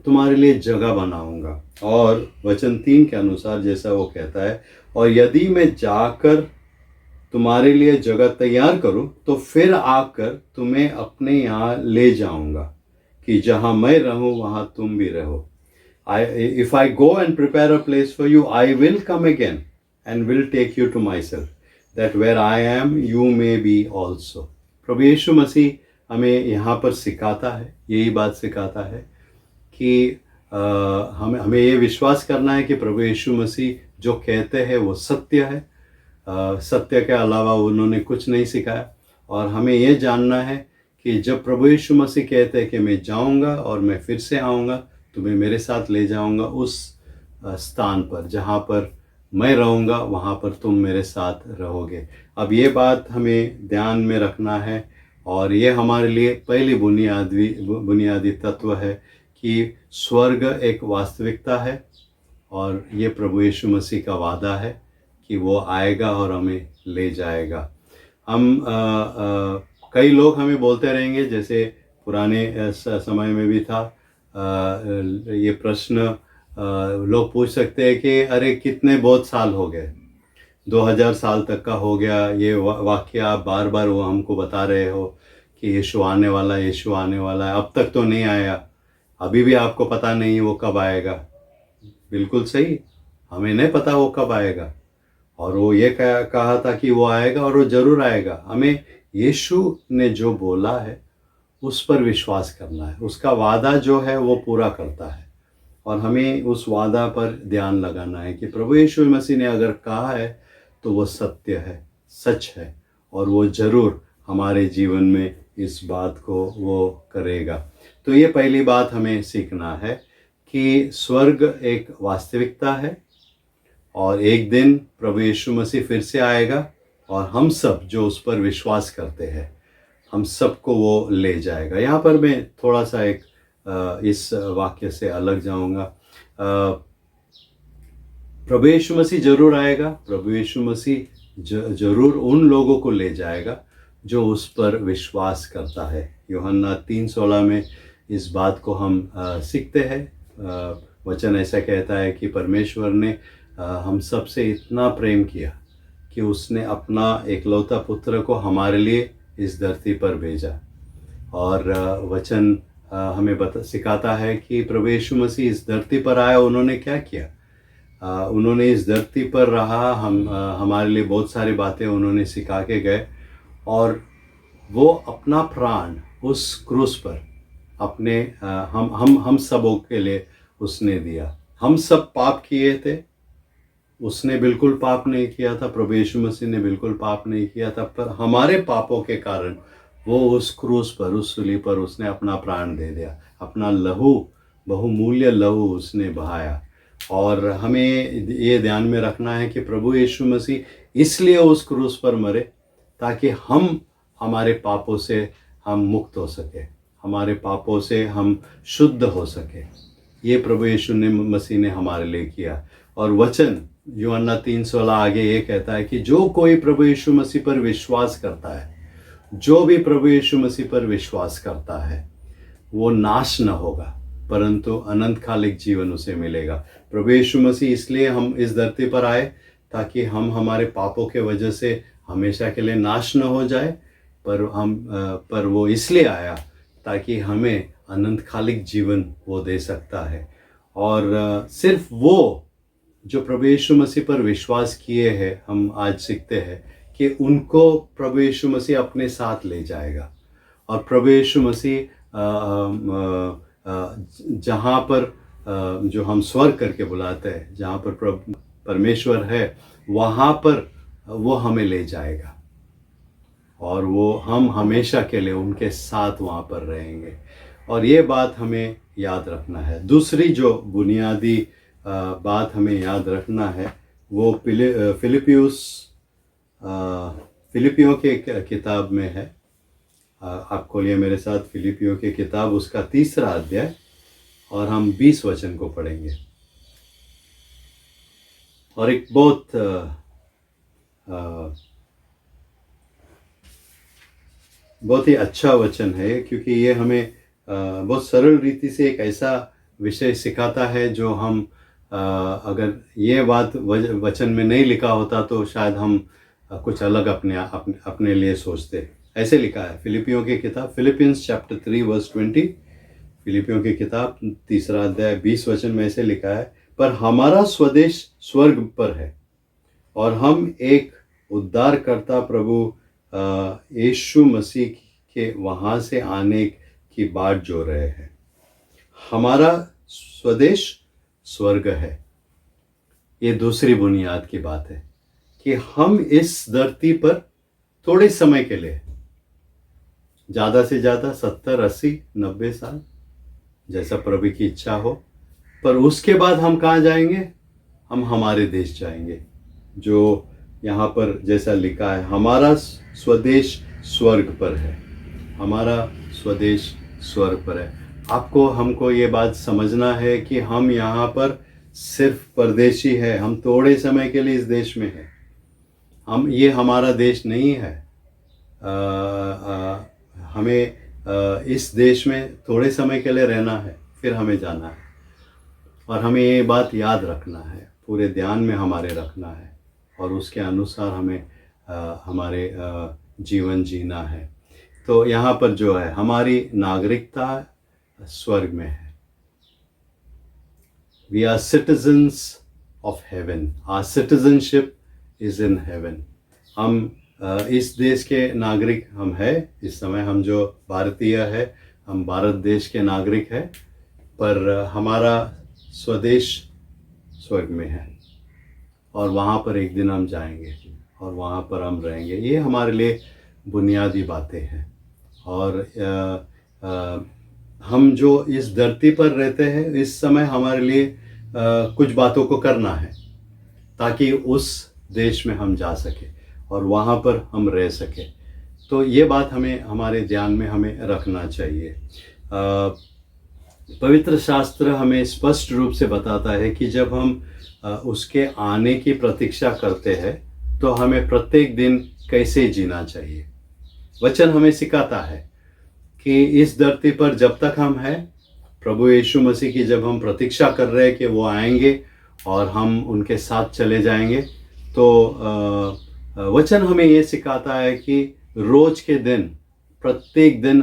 तुम्हारे लिए जगह बनाऊंगा। और वचन 3 के अनुसार जैसा वो कहता है, और यदि मैं जाकर तुम्हारे लिए जगह तैयार करूं तो फिर आकर तुम्हें अपने यहाँ ले जाऊंगा, कि जहाँ मैं रहूं वहाँ तुम भी रहो। if I go and prepare a place for you, I will come again and will take you to myself, that where I am, you may be also. प्रभु यीशु मसीह हमें यहाँ पर सिखाता है, यही बात सिखाता है कि हमें ये विश्वास करना है कि प्रभु यीशु मसीह जो कहते हैं वो सत्य है, सत्य के अलावा उन्होंने कुछ नहीं सिखाया। और हमें ये जानना है कि जब प्रभु यीशु मसीह कहते हैं कि मैं जाऊंगा और मैं फिर से आऊँगा, तुम्हें मेरे साथ ले जाऊंगा उस स्थान पर जहाँ पर मैं रहूँगा, वहाँ पर तुम मेरे साथ रहोगे। अब ये बात हमें ध्यान में रखना है, और ये हमारे लिए पहली बुनियादी तत्व है कि स्वर्ग एक वास्तविकता है, और ये प्रभु यीशु मसीह का वादा है कि वो आएगा और हमें ले जाएगा। हम कई लोग हमें बोलते रहेंगे, जैसे पुराने समय में भी था, ये प्रश्न लोग पूछ सकते हैं कि अरे कितने बहुत साल हो गए, 2000 साल तक का हो गया, ये वाक्य आप बार बार वो हमको बता रहे हो कि यीशु आने वाला है, यीशु आने वाला है, अब तक तो नहीं आया, अभी भी आपको पता नहीं वो कब आएगा। बिल्कुल सही, हमें नहीं पता वो कब आएगा, और वो ये कहा था कि वो आएगा और वो ज़रूर आएगा। हमें यीशु ने जो बोला है उस पर विश्वास करना है, उसका वादा जो है वो पूरा करता है, और हमें उस वादा पर ध्यान लगाना है कि प्रभु यीशु मसीह ने अगर कहा है तो वो सत्य है, सच है, और वो ज़रूर हमारे जीवन में इस बात को वो करेगा। तो ये पहली बात हमें सीखना है कि स्वर्ग एक वास्तविकता है, और एक दिन प्रभु यीशु मसीह फिर से आएगा, और हम सब जो उस पर विश्वास करते हैं, हम सबको वो ले जाएगा। यहाँ पर मैं थोड़ा सा एक इस वाक्य से अलग जाऊंगा। प्रभु यीशु मसीह जरूर आएगा, प्रभु यीशु मसीह जरूर उन लोगों को ले जाएगा जो उस पर विश्वास करता है। यूहन्ना 3:16 में इस बात को हम सीखते हैं। वचन ऐसा कहता है कि परमेश्वर ने हम सब से इतना प्रेम किया कि उसने अपना एकलौता पुत्र को हमारे लिए इस धरती पर भेजा। और वचन हमें सिखाता है कि प्रभु यीशु मसीह इस धरती पर आया, उन्होंने क्या किया? उन्होंने इस धरती पर रहा, हमारे लिए बहुत सारी बातें उन्होंने सिखा के गए, और वो अपना प्राण उस क्रूस पर अपने हम सबों के लिए उसने दिया। हम सब पाप किए थे, उसने बिल्कुल पाप नहीं किया था, प्रभु यीशु मसीह ने बिल्कुल पाप नहीं किया था, पर हमारे पापों के कारण वो उस क्रूस पर, उस सूली पर उसने अपना प्राण दे दिया, अपना लहू, बहुमूल्य लहू उसने बहाया। और हमें ये ध्यान में रखना है कि प्रभु यीशु मसीह इसलिए उस क्रूस पर मरे ताकि हम हमारे पापों से हम मुक्त हो सके, हमारे पापों से हम शुद्ध हो सके। ये प्रभु यीशु मसीह ने हमारे लिए किया। और वचन यूहन्ना 3:16 आगे ये कहता है कि जो कोई प्रभु यीशु मसीह पर विश्वास करता है, जो भी प्रभु यीशु मसीह पर विश्वास करता है, वो नाश न होगा परंतु अनंतकालिक जीवन उसे मिलेगा। प्रभु यीशु मसीह इसलिए हम इस धरती पर आए ताकि हम हमारे पापों के वजह से हमेशा के लिए नाश न हो जाए, पर वो इसलिए आया ताकि हमें अनंतकालिक जीवन वो दे सकता है। और सिर्फ वो जो प्रभु यीशु मसीह पर विश्वास किए हैं, हम आज सीखते हैं कि उनको प्रभु यीशु मसीह अपने साथ ले जाएगा। और प्रभु यीशु मसीह जहाँ पर जो हम स्वर्ग करके बुलाते हैं, जहाँ पर परमेश्वर है, वहाँ पर वो हमें ले जाएगा, और वो हम हमेशा के लिए उनके साथ वहाँ पर रहेंगे। और ये बात हमें याद रखना है। दूसरी जो बुनियादी बात हमें याद रखना है वो फिलिपियों के किताब में है। आप खोलिए मेरे साथ फिलिपियों की किताब, उसका 3रा अध्याय, और हम 20 वचन को पढ़ेंगे। और एक बहुत ही अच्छा वचन है, क्योंकि ये हमें बहुत सरल रीति से एक ऐसा विषय सिखाता है जो हम अगर ये बात वचन में नहीं लिखा होता तो शायद हम कुछ अलग अपने लिए सोचते। ऐसे लिखा है फिलिपियों की किताब, फिलिपियंस चैप्टर 3 वर्स 20, फिलिपियों की किताब 3 अध्याय 20 वचन में ऐसे लिखा है, पर हमारा स्वदेश स्वर्ग पर है और हम एक उद्धारकर्ता प्रभु यीशु मसीह के वहाँ से आने की बाट जो रहे हैं। हमारा स्वदेश स्वर्ग है। ये दूसरी बुनियाद की बात है कि हम इस धरती पर थोड़े समय के लिए, ज़्यादा से ज़्यादा 70, 80, 90 साल, जैसा प्रभु की इच्छा हो, पर उसके बाद हम कहाँ जाएंगे? हम हमारे देश जाएंगे, जो यहाँ पर जैसा लिखा है, हमारा स्वदेश स्वर्ग पर है। हमारा स्वदेश स्वर्ग पर है। आपको हमको ये बात समझना है कि हम यहाँ पर सिर्फ परदेशी है। हम थोड़े समय के लिए इस देश में हैं। ये हमारा देश नहीं है। हमें इस देश में थोड़े समय के लिए रहना है, फिर हमें जाना है। और हमें ये बात याद रखना है, पूरे ध्यान में हमारे रखना है, और उसके अनुसार हमें हमारे जीवन जीना है। तो यहाँ पर जो है, हमारी नागरिकता स्वर्ग में है। We are citizens of heaven. Our citizenship is in heaven. हम इस देश के नागरिक हम हैं। इस समय हम जो भारतीय है, हम भारत देश के नागरिक हैं, पर हमारा स्वदेश स्वर्ग में है और वहाँ पर एक दिन हम जाएंगे और वहाँ पर हम रहेंगे। ये हमारे लिए बुनियादी बातें हैं। और हम जो इस धरती पर रहते हैं, इस समय हमारे लिए कुछ बातों को करना है ताकि उस देश में हम जा सके और वहाँ पर हम रह सके। तो ये बात हमें हमारे ध्यान में हमें रखना चाहिए। पवित्र शास्त्र हमें स्पष्ट रूप से बताता है कि जब हम उसके आने की प्रतीक्षा करते हैं तो हमें प्रत्येक दिन कैसे जीना चाहिए। वचन हमें सिखाता है कि इस धरती पर जब तक हम हैं, प्रभु यीशु मसीह की जब हम प्रतीक्षा कर रहे हैं कि वो आएंगे और हम उनके साथ चले जाएंगे, तो वचन हमें ये सिखाता है कि रोज के दिन, प्रत्येक दिन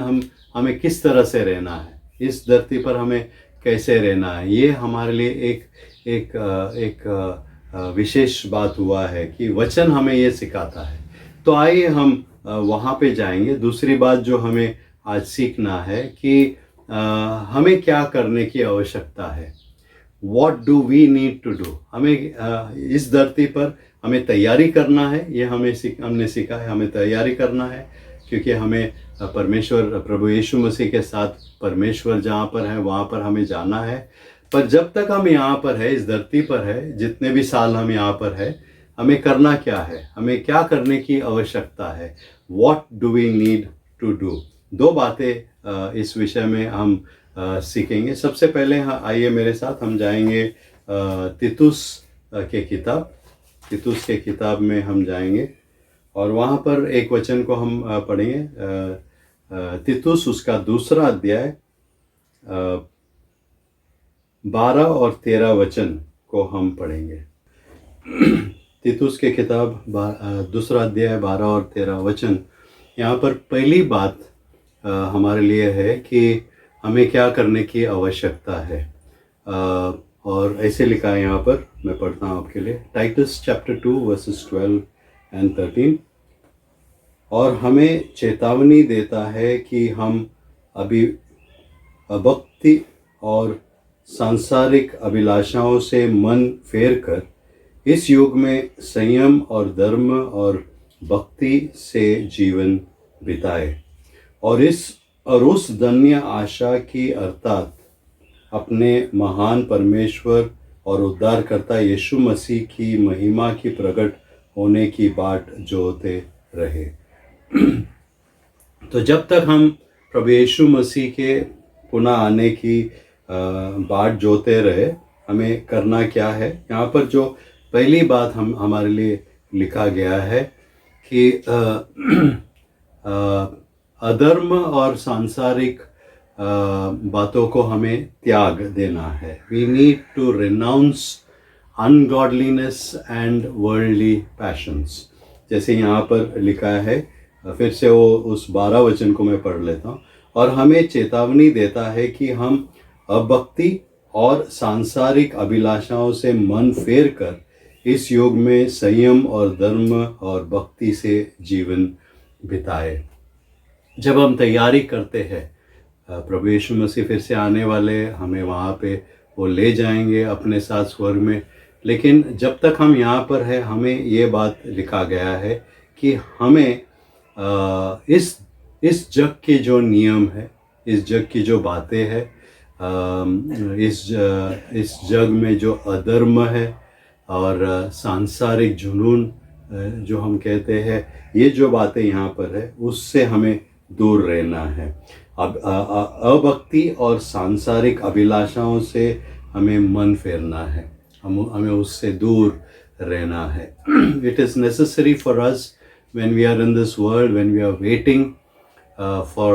हमें किस तरह से रहना है, इस धरती पर हमें कैसे रहना है। ये हमारे लिए एक विशेष बात हुआ है कि वचन हमें ये सिखाता है। तो आइए हम वहाँ पे जाएंगे। दूसरी बात जो हमें आज सीखना है कि हमें क्या करने की आवश्यकता है। What do we need to do? हमें इस धरती पर हमें तैयारी करना है। ये हमने सीखा है, हमें तैयारी करना है, क्योंकि हमें परमेश्वर, प्रभु यीशु मसीह के साथ परमेश्वर जहाँ पर है वहाँ पर हमें जाना है। पर जब तक हम यहाँ पर है, इस धरती पर है, जितने भी साल हम यहाँ पर है, हमें करना क्या है, हमें क्या करने की आवश्यकता है। What do we need to do? दो बातें इस विषय में हम सीखेंगे। सबसे पहले आइए मेरे साथ हम जाएंगे तीतुस के किताब में हम जाएंगे और वहाँ पर एक वचन को हम पढ़ेंगे। तीतुस उसका 2 अध्याय 12 और 13 वचन को हम पढ़ेंगे। तीतुस के किताब 2 अध्याय 12 और 13 वचन। यहाँ पर पहली बात हमारे लिए है कि हमें क्या करने की आवश्यकता है। और ऐसे लिखा है यहाँ पर, मैं पढ़ता हूँ आपके लिए। Titus chapter 2 verses 12 and 13। और हमें चेतावनी देता है कि हम अभी अभक्ति और सांसारिक अभिलाषाओं से मन फेर कर इस युग में संयम और धर्म और भक्ति से जीवन बिताए और उस धन्य आशा की अर्थात अपने महान परमेश्वर और उद्धारकर्ता यीशु मसीह की महिमा की प्रकट होने की बाट जोते रहे। तो जब तक हम प्रभु यीशु मसीह के पुनः आने की बाट जोते रहे, हमें करना क्या है। यहाँ पर जो पहली बात हमारे लिए लिखा गया है कि अधर्म और सांसारिक बातों को हमें त्याग देना है। We need to renounce ungodliness and worldly passions। जैसे यहाँ पर लिखा है, फिर से वो उस 12 वचन को मैं पढ़ लेता हूँ। और हमें चेतावनी देता है कि हम अभक्ति और सांसारिक अभिलाषाओं से मन फेर कर इस युग में संयम और धर्म और भक्ति से जीवन बिताए। जब हम तैयारी करते हैं, प्रभु यीशु मसीह फिर से आने वाले, हमें वहाँ पे वो ले जाएंगे अपने साथ स्वर्ग में। लेकिन जब तक हम यहाँ पर है, हमें ये बात लिखा गया है कि हमें इस जग के जो नियम है, इस जग की जो बातें हैं, इस जग में जो अधर्म है और सांसारिक जुनून जो हम कहते हैं, ये जो बातें यहाँ पर है, उससे हमें दूर रहना है। अब अभक्ति और सांसारिक अभिलाषाओं से हमें मन फेरना है, हमें उससे दूर रहना है। It is necessary for us when we are in this world, when we are waiting for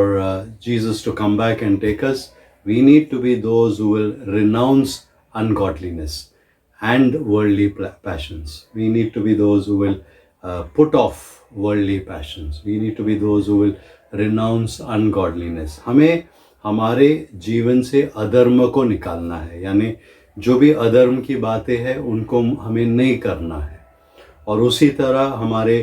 Jesus to come back and take us, we need to be those who will renounce ungodliness and worldly passions. We need to be those who will put off worldly passions. We need to be those who will renounce ungodliness. हमें हमारे जीवन से अधर्म को निकालना है, यानी जो भी अधर्म की बातें हैं उनको हमें नहीं करना है। और उसी तरह हमारे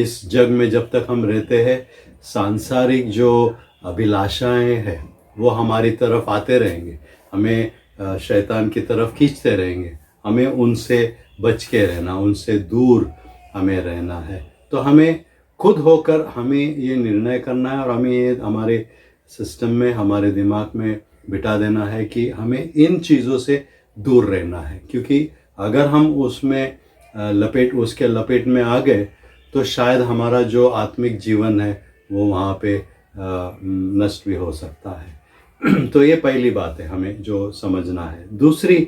इस जग में जब तक हम रहते हैं, सांसारिक जो अभिलाषाएं हैं वो हमारी तरफ आते रहेंगे, हमें शैतान की तरफ खींचते रहेंगे। हमें उनसे बच के रहना, उनसे दूर हमें रहना है। तो हमें खुद होकर हमें ये निर्णय करना है और हमें ये हमारे सिस्टम में, हमारे दिमाग में बिठा देना है कि हमें इन चीज़ों से दूर रहना है। क्योंकि अगर हम उसमें उसके लपेट में आ गए तो शायद हमारा जो आत्मिक जीवन है वो वहाँ पे नष्ट भी हो सकता है। तो ये पहली बात है हमें जो समझना है। दूसरी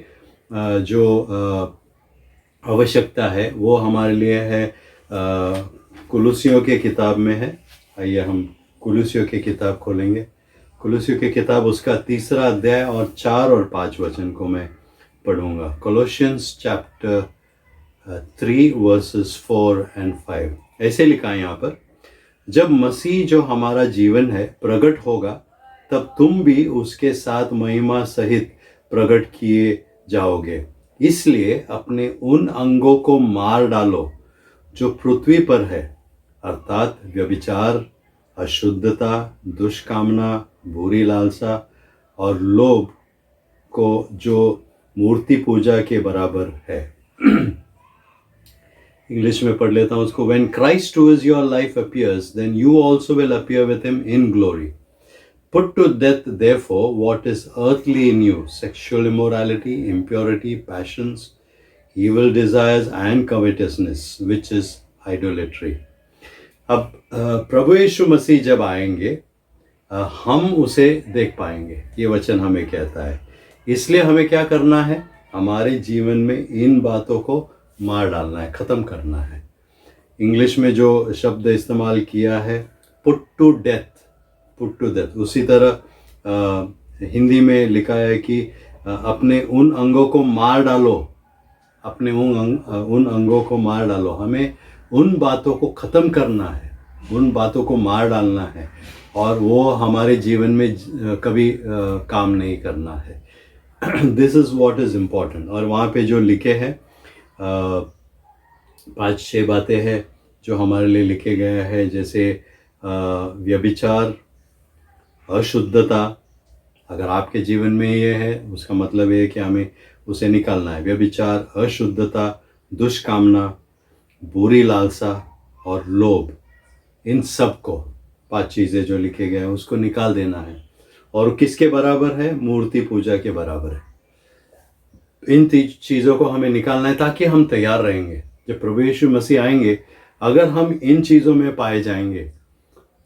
जो आवश्यकता है वो हमारे लिए है, कुलुसियों के किताब में है। आइए हम कुलुसियों की किताब खोलेंगे। कुलुसियों की किताब उसका 3 अध्याय और 4 और 5 वचन को मैं पढ़ूंगा। कोलोसियंस चैप्टर 3 वर्सेस 4 and 5 ऐसे लिखा है यहाँ पर, जब मसीह जो हमारा जीवन है प्रकट होगा, तब तुम भी उसके साथ महिमा सहित प्रकट किए जाओगे। इसलिए अपने उन अंगों को मार डालो जो पृथ्वी पर है, अर्थात व्यभिचार, अशुद्धता, दुष्कामना, बुरी लालसा और लोभ को, जो मूर्ति पूजा के बराबर है। इंग्लिश में पढ़ लेता हूँ उसको। When Christ who is your life appears, then you also will appear with him in glory. Put to death therefore what is earthly in you, sexual immorality, impurity, passions, evil desires and covetousness, which is idolatry. अब प्रभु यीशु मसीह जब आएंगे हम उसे देख पाएंगे, ये वचन हमें कहता है। इसलिए हमें क्या करना है, हमारे जीवन में इन बातों को मार डालना है, ख़त्म करना है। इंग्लिश में जो शब्द इस्तेमाल किया है पुट टू डेथ, उसी तरह हिंदी में लिखा है कि अपने उन अंगों को मार डालो, अपने उन अंगों को मार डालो। हमें उन बातों को ख़त्म करना है, उन बातों को मार डालना है और वो हमारे जीवन में कभी काम नहीं करना है। This is what is important. और वहाँ पे जो लिखे हैं 5-6 बातें हैं जो हमारे लिए लिखे गए हैं, जैसे व्यभिचार, अशुद्धता। अगर आपके जीवन में ये है उसका मतलब ये है कि हमें उसे निकालना है। व्यभिचार, अशुद्धता, दुष्कामना, बुरी लालसा और लोभ, इन सब को 5 चीज़ें जो लिखे गए हैं उसको निकाल देना है। और किसके बराबर है? मूर्ति पूजा के बराबर है। इन चीज़ों को हमें निकालना है ताकि हम तैयार रहेंगे। जब प्रभु यीशु मसीह आएंगे, अगर हम इन चीज़ों में पाए जाएंगे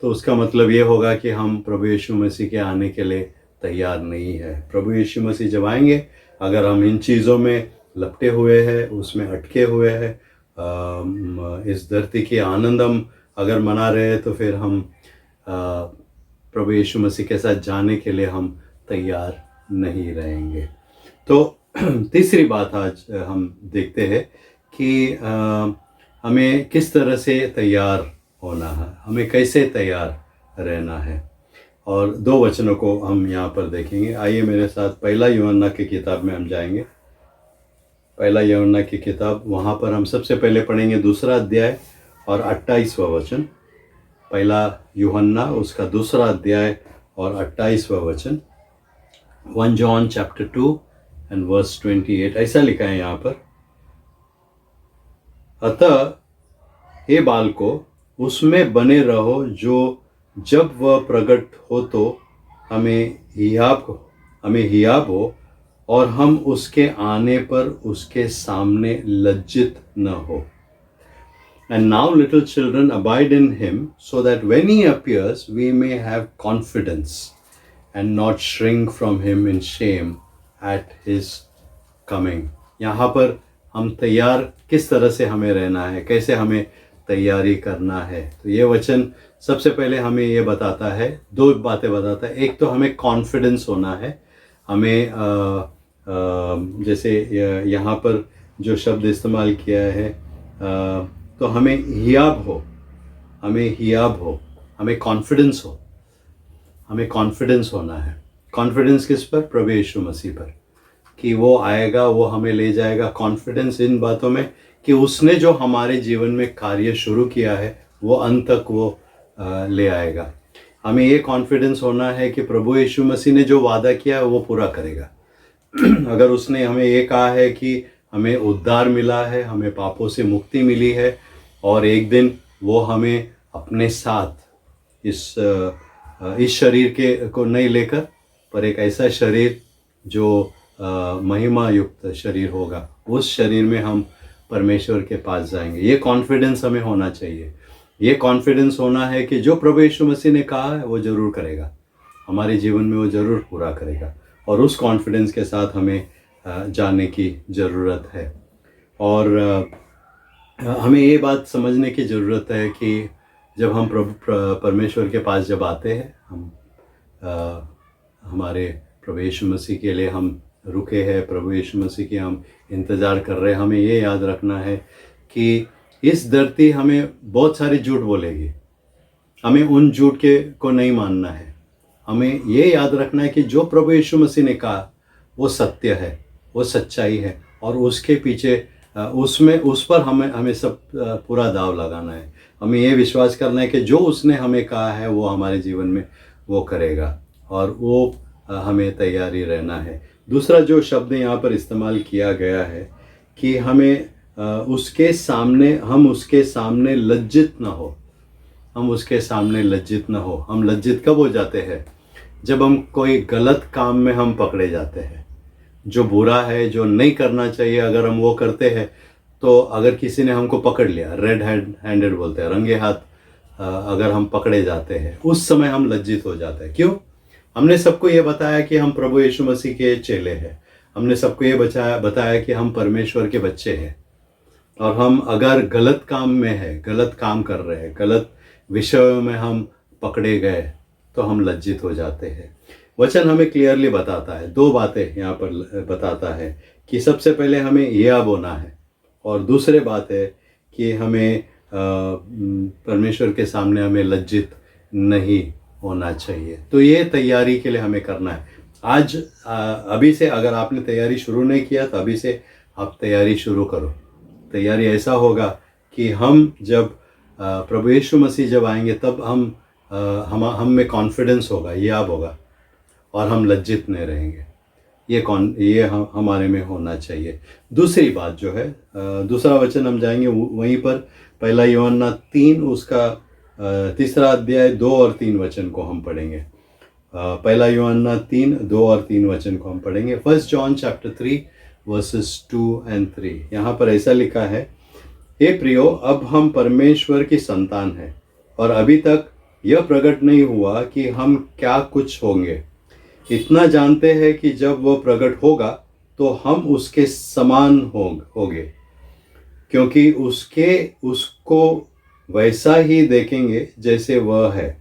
तो उसका मतलब ये होगा कि हम प्रभु यीशु मसीह के आने के लिए तैयार नहीं है। प्रभु यीशु मसीह जब आएंगे, अगर हम इन चीज़ों में लपटे हुए हैं, उसमें अटके हुए हैं, इस धरती की आनंद हम अगर मना रहे हैं, तो फिर हम प्रभु यीशु मसीह के साथ जाने के लिए हम तैयार नहीं रहेंगे। तो तीसरी बात आज हम देखते हैं कि हमें किस तरह से तैयार होना है, हमें कैसे तैयार रहना है। और दो वचनों को हम यहाँ पर देखेंगे। आइए मेरे साथ पहला यूहन्ना की किताब में हम जाएंगे। पहला यूहन्ना की किताब, वहाँ पर हम सबसे पहले पढ़ेंगे 2 अध्याय और 28वां वचन। पहला यूहन्ना उसका 2 अध्याय और 28वां वचन। 1 John chapter 2 and verse 28, ऐसा लिखा है यहाँ पर, अतः हे बालको उसमें बने रहो जो जब वह प्रकट हो तो हमें हियाब हो और हम उसके आने पर उसके सामने लज्जित न हो। And now little children abide in him so that when he appears we may have confidence and not shrink from him in shame at his coming। यहाँ पर हम तैयार किस तरह से हमें रहना है, कैसे हमें तैयारी करना है। तो ये वचन सबसे पहले हमें ये बताता है, दो बातें बताता है। एक तो हमें कॉन्फिडेंस होना है, हमें जैसे यहाँ पर जो शब्द इस्तेमाल किया है, तो हमें हियाब हो, हमें कॉन्फिडेंस हो, हमें कॉन्फिडेंस होना है। कॉन्फिडेंस किस पर? प्रभु यीशु मसीह पर, कि वो आएगा, वो हमें ले जाएगा। कॉन्फिडेंस इन बातों में कि उसने जो हमारे जीवन में कार्य शुरू किया है वो अंत तक वो ले आएगा। हमें ये कॉन्फिडेंस होना है कि प्रभु यीशु मसीह ने जो वादा किया है वो पूरा करेगा। अगर उसने हमें ये कहा है कि हमें उद्धार मिला है, हमें पापों से मुक्ति मिली है और एक दिन वो हमें अपने साथ इस शरीर को नहीं लेकर, पर एक ऐसा शरीर जो महिमा युक्त शरीर होगा, उस शरीर में हम परमेश्वर के पास जाएंगे। ये कॉन्फिडेंस हमें होना चाहिए। ये कॉन्फिडेंस होना है कि जो प्रभु यीशु मसीह ने कहा है वो ज़रूर करेगा, हमारे जीवन में वो ज़रूर पूरा करेगा। और उस कॉन्फिडेंस के साथ हमें जाने की ज़रूरत है। और हमें ये बात समझने की ज़रूरत है कि जब हम परमेश्वर के पास जब आते हैं, हम हमारे प्रभु यीशु मसीह के लिए हम रुके हैं, प्रभु यीशु मसीह की हम इंतज़ार कर रहे हैं। हमें ये याद रखना है कि इस धरती हमें बहुत सारी झूठ बोलेगी, हमें उन झूठ को नहीं मानना है। हमें ये याद रखना है कि जो प्रभु यीशु मसीह ने कहा वो सत्य है, वो सच्चाई है, और उसके पीछे उस पर हमें सब पूरा दाव लगाना है। हमें ये विश्वास करना है कि जो उसने हमें कहा है वो हमारे जीवन में वो करेगा, और वो हमें तैयारी रहना है। दूसरा जो शब्द यहाँ पर इस्तेमाल किया गया है कि हमें उसके सामने लज्जित ना हो। हम उसके सामने लज्जित ना हो। हम लज्जित कब हो जाते हैं? जब हम कोई गलत काम में हम पकड़े जाते हैं, जो बुरा है, जो नहीं करना चाहिए, अगर हम वो करते हैं तो अगर किसी ने हमको पकड़ लिया, रेड हैंडेड बोलते हैं, रंगे हाथ अगर हम पकड़े जाते हैं, उस समय हम लज्जित हो जाते हैं। क्यों? हमने सबको ये बताया कि हम प्रभु यीशु मसीह के चेले हैं, हमने सबको ये बताया कि हम परमेश्वर के बच्चे हैं, और हम अगर गलत काम में है, गलत काम कर रहे हैं, गलत विषयों में हम पकड़े गए तो हम लज्जित हो जाते हैं। वचन हमें क्लियरली बताता है, दो बातें यहाँ पर बताता है कि सबसे पहले हमें हियाब होना है, और दूसरे बात है कि हमें परमेश्वर के सामने हमें लज्जित नहीं होना चाहिए। तो ये तैयारी के लिए हमें करना है। आज अभी से अगर आपने तैयारी शुरू नहीं किया तो अभी से आप तैयारी शुरू करो। तैयारी ऐसा होगा कि हम जब प्रभु यीशु मसीह जब आएंगे तब हम में कॉन्फिडेंस होगा, हियाब होगा, और हम लज्जित नहीं रहेंगे। ये हमारे में होना चाहिए। दूसरी बात जो है, दूसरा वचन हम जाएंगे वहीं पर, पहला यूहन्ना 3 उसका 3 अध्याय 2 और 3 वचन को हम पढ़ेंगे। पहला यूहन्ना 3 2 और 3 वचन को हम पढ़ेंगे। 1 John chapter 3 verses 2 and 3। यहाँ पर ऐसा लिखा है, हे प्रियो, अब हम परमेश्वर की संतान हैं, और अभी तक यह प्रकट नहीं हुआ कि हम क्या कुछ होंगे। इतना जानते हैं कि जब वह प्रकट होगा तो हम उसके समान होंगे, क्योंकि उसको वैसा ही देखेंगे जैसे वह है।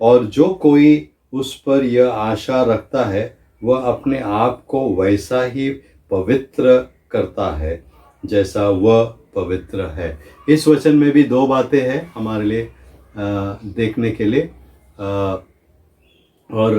और जो कोई उस पर यह आशा रखता है वह अपने आप को वैसा ही पवित्र करता है जैसा वह पवित्र है। इस वचन में भी दो बातें हैं हमारे लिए देखने के लिए। और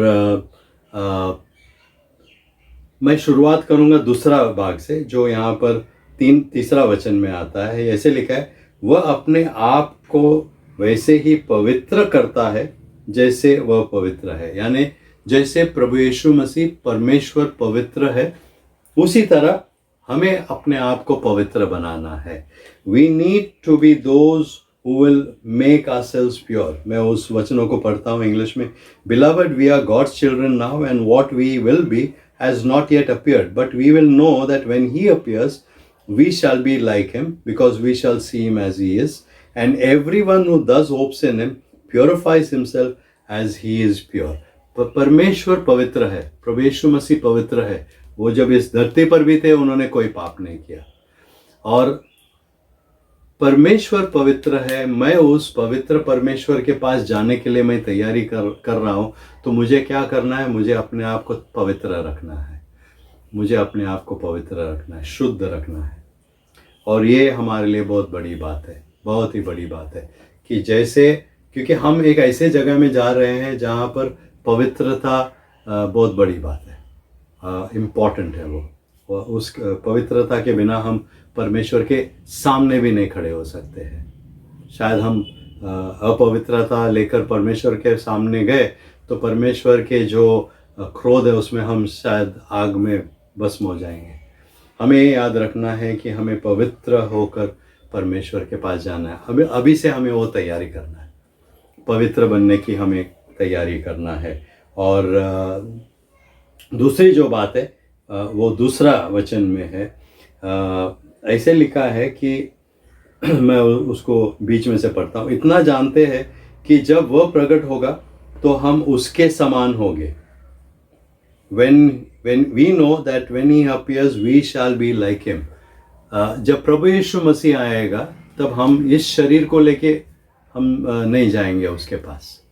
मैं शुरुआत करूंगा दूसरा भाग से, जो यहाँ पर तीसरा वचन में आता है। ऐसे लिखा है, वह अपने आप को वैसे ही पवित्र करता है जैसे वह पवित्र है। यानी जैसे प्रभु यीशु मसीह परमेश्वर पवित्र है, उसी तरह हमें अपने आप को पवित्र बनाना है। We need to be those who will make ourselves pure. मैं उस वचनों को पढ़ता हूँ इंग्लिश में। Beloved, we are God's children now, and what we will be has not yet appeared, but we will know that when He appears, we shall be like Him, because we shall see Him as He is. And everyone who thus hopes in Him purifies himself as He is pure. परमेश्वर पवित्र है, प्रभु यीशु मसीह पवित्र है। वो जब इस धरती पर भी थे, उन्होंने कोई पाप नहीं किया। और परमेश्वर पवित्र है। मैं उस पवित्र परमेश्वर के पास जाने के लिए मैं तैयारी कर रहा हूँ। तो मुझे क्या करना है? मुझे अपने आप को पवित्र रखना है। मुझे अपने आप को पवित्र रखना है, शुद्ध रखना है। और ये हमारे लिए बहुत बड़ी बात है, बहुत ही बड़ी बात है कि जैसे, क्योंकि हम एक ऐसे जगह में जा रहे हैं जहाँ पर पवित्रता बहुत बड़ी बात है, इम्पॉर्टेंट है वो। उस पवित्रता के बिना हम परमेश्वर के सामने भी नहीं खड़े हो सकते हैं। शायद हम अपवित्रता लेकर परमेश्वर के सामने गए तो परमेश्वर के जो क्रोध है उसमें हम शायद आग में भस्म हो जाएंगे। हमें याद रखना है कि हमें पवित्र होकर परमेश्वर के पास जाना है। हमें अभी से हमें वो तैयारी करना है, पवित्र बनने की हमें तैयारी करना है। और दूसरी जो बात है वो दूसरा वचन में है। ऐसे लिखा है कि मैं उसको बीच में से पढ़ता हूँ। इतना जानते हैं कि जब वह प्रकट होगा तो हम उसके समान होंगे। when we know that when he appears we shall be like him. जब प्रभु यीशु मसीह आएगा तब हम इस शरीर को लेके हम नहीं जाएंगे उसके पास।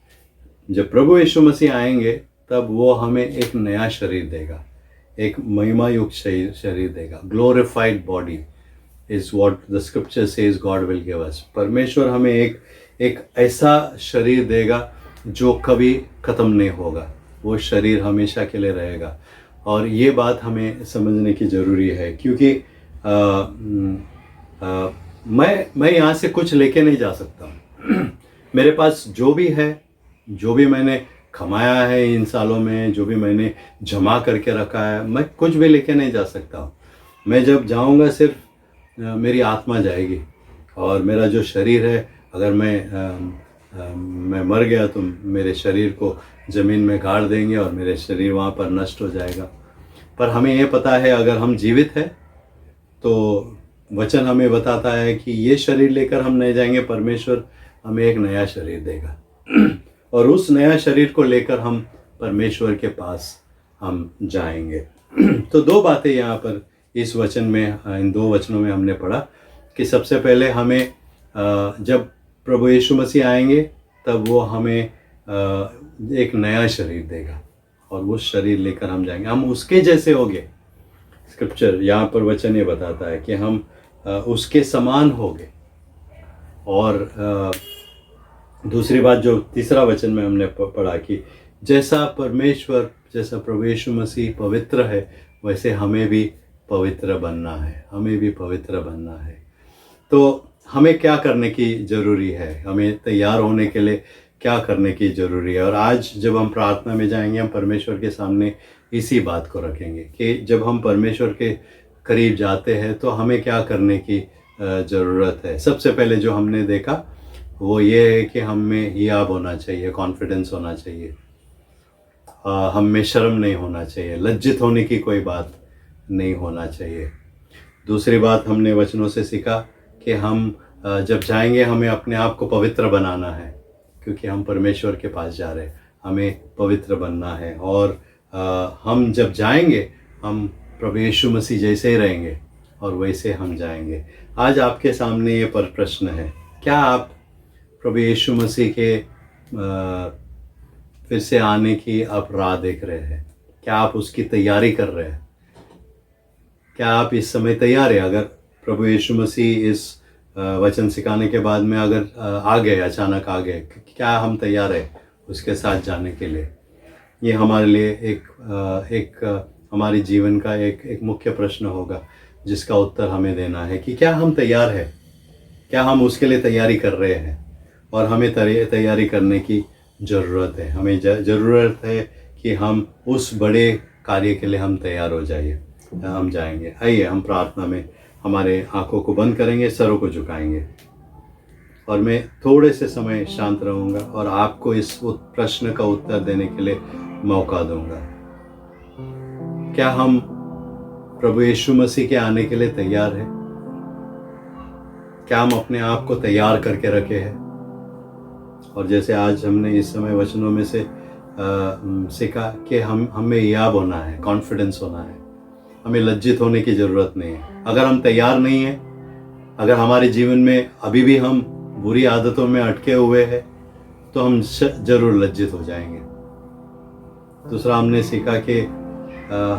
जब प्रभु यीशु मसीह आएंगे तब वो हमें एक नया शरीर देगा, एक महिमा युक्त शरीर देगा। Glorified body is what the scripture says God will give us. परमेश्वर हमें एक ऐसा शरीर देगा जो कभी ख़त्म नहीं होगा। वो शरीर हमेशा के लिए रहेगा। और ये बात हमें समझने की ज़रूरी है, क्योंकि मैं यहाँ से कुछ लेके नहीं जा सकता। मेरे पास जो भी है, जो भी मैंने कमाया है इन सालों में, जो भी मैंने जमा करके रखा है, मैं कुछ भी लेके नहीं जा सकता। मैं जब जाऊँगा सिर्फ मेरी आत्मा जाएगी, और मेरा जो शरीर है, अगर मैं मर गया तो मेरे शरीर को ज़मीन में गाड़ देंगे और मेरे शरीर वहाँ पर नष्ट हो जाएगा। पर हमें ये पता है अगर हम जीवित हैं तो वचन हमें बताता है कि ये शरीर लेकर हम नहीं जाएंगे, परमेश्वर हमें एक नया शरीर देगा और उस नया शरीर को लेकर हम परमेश्वर के पास हम जाएंगे। तो दो बातें यहाँ पर इस वचन में, इन दो वचनों में हमने पढ़ा कि सबसे पहले हमें जब प्रभु यीशु मसीह आएंगे तब वो हमें एक नया शरीर देगा और वो शरीर लेकर हम जाएंगे, हम उसके जैसे होंगे। स्क्रिप्चर यहाँ पर वचन ये बताता है कि हम उसके समान होंगे। और दूसरी बात जो तीसरा वचन में हमने पढ़ा कि जैसा परमेश्वर, जैसा प्रभु यीशु मसीह पवित्र है, वैसे हमें भी पवित्र बनना है, हमें भी पवित्र बनना है। तो हमें क्या करने की ज़रूरी है, हमें तैयार होने के लिए क्या करने की ज़रूरी है। और आज जब हम प्रार्थना में जाएंगे, हम परमेश्वर के सामने इसी बात को रखेंगे कि जब हम परमेश्वर के करीब जाते हैं तो हमें क्या करने की ज़रूरत है। सबसे पहले जो हमने देखा वो ये है कि हम में हियाब होना चाहिए, कॉन्फिडेंस होना चाहिए, हम में शर्म नहीं होना चाहिए, लज्जित होने की कोई बात नहीं होना चाहिए। दूसरी बात हमने वचनों से सीखा कि हम जब जाएंगे हमें अपने आप को पवित्र बनाना है, क्योंकि हम परमेश्वर के पास जा रहे हैं, हमें पवित्र बनना है। और हम जब जाएंगे हम प्रभु यीशु मसीह जैसे ही रहेंगे और वैसे हम जाएंगे। आज आपके सामने ये प्रश्न है, क्या आप प्रभु यीशु मसीह के फिर से आने की आप राह देख रहे हैं? क्या आप उसकी तैयारी कर रहे हैं? क्या आप इस समय तैयार हैं? अगर प्रभु यीशु मसीह इस वचन सिखाने के बाद में अगर आ गए, अचानक आ गए, क्या हम तैयार हैं उसके साथ जाने के लिए। ये हमारे लिए एक हमारे जीवन का एक मुख्य प्रश्न होगा जिसका उत्तर हमें देना है कि क्या हम तैयार हैं, क्या हम उसके लिए तैयारी कर रहे हैं। और हमें तैयारी करने की ज़रूरत है। हमें ज़रूरत है कि हम उस बड़े कार्य के लिए हम तैयार हो जाइए, हम जाएंगे। आइए हम प्रार्थना में हमारे आंखों को बंद करेंगे, सरों को झुकाएंगे और मैं थोड़े से समय शांत रहूँगा और आपको इस प्रश्न का उत्तर देने के लिए मौका दूंगा। क्या हम प्रभु यीशु मसीह के आने के लिए तैयार हैं? क्या हम अपने आप को तैयार करके रखे हैं? और जैसे आज हमने इस समय वचनों में से सीखा कि हमें याब होना है, कॉन्फिडेंस होना है, हमें लज्जित होने की ज़रूरत नहीं है। अगर हम तैयार नहीं हैं, अगर हमारे जीवन में अभी भी हम बुरी आदतों में अटके हुए हैं, तो हम जरूर लज्जित हो जाएंगे। दूसरा हमने सीखा कि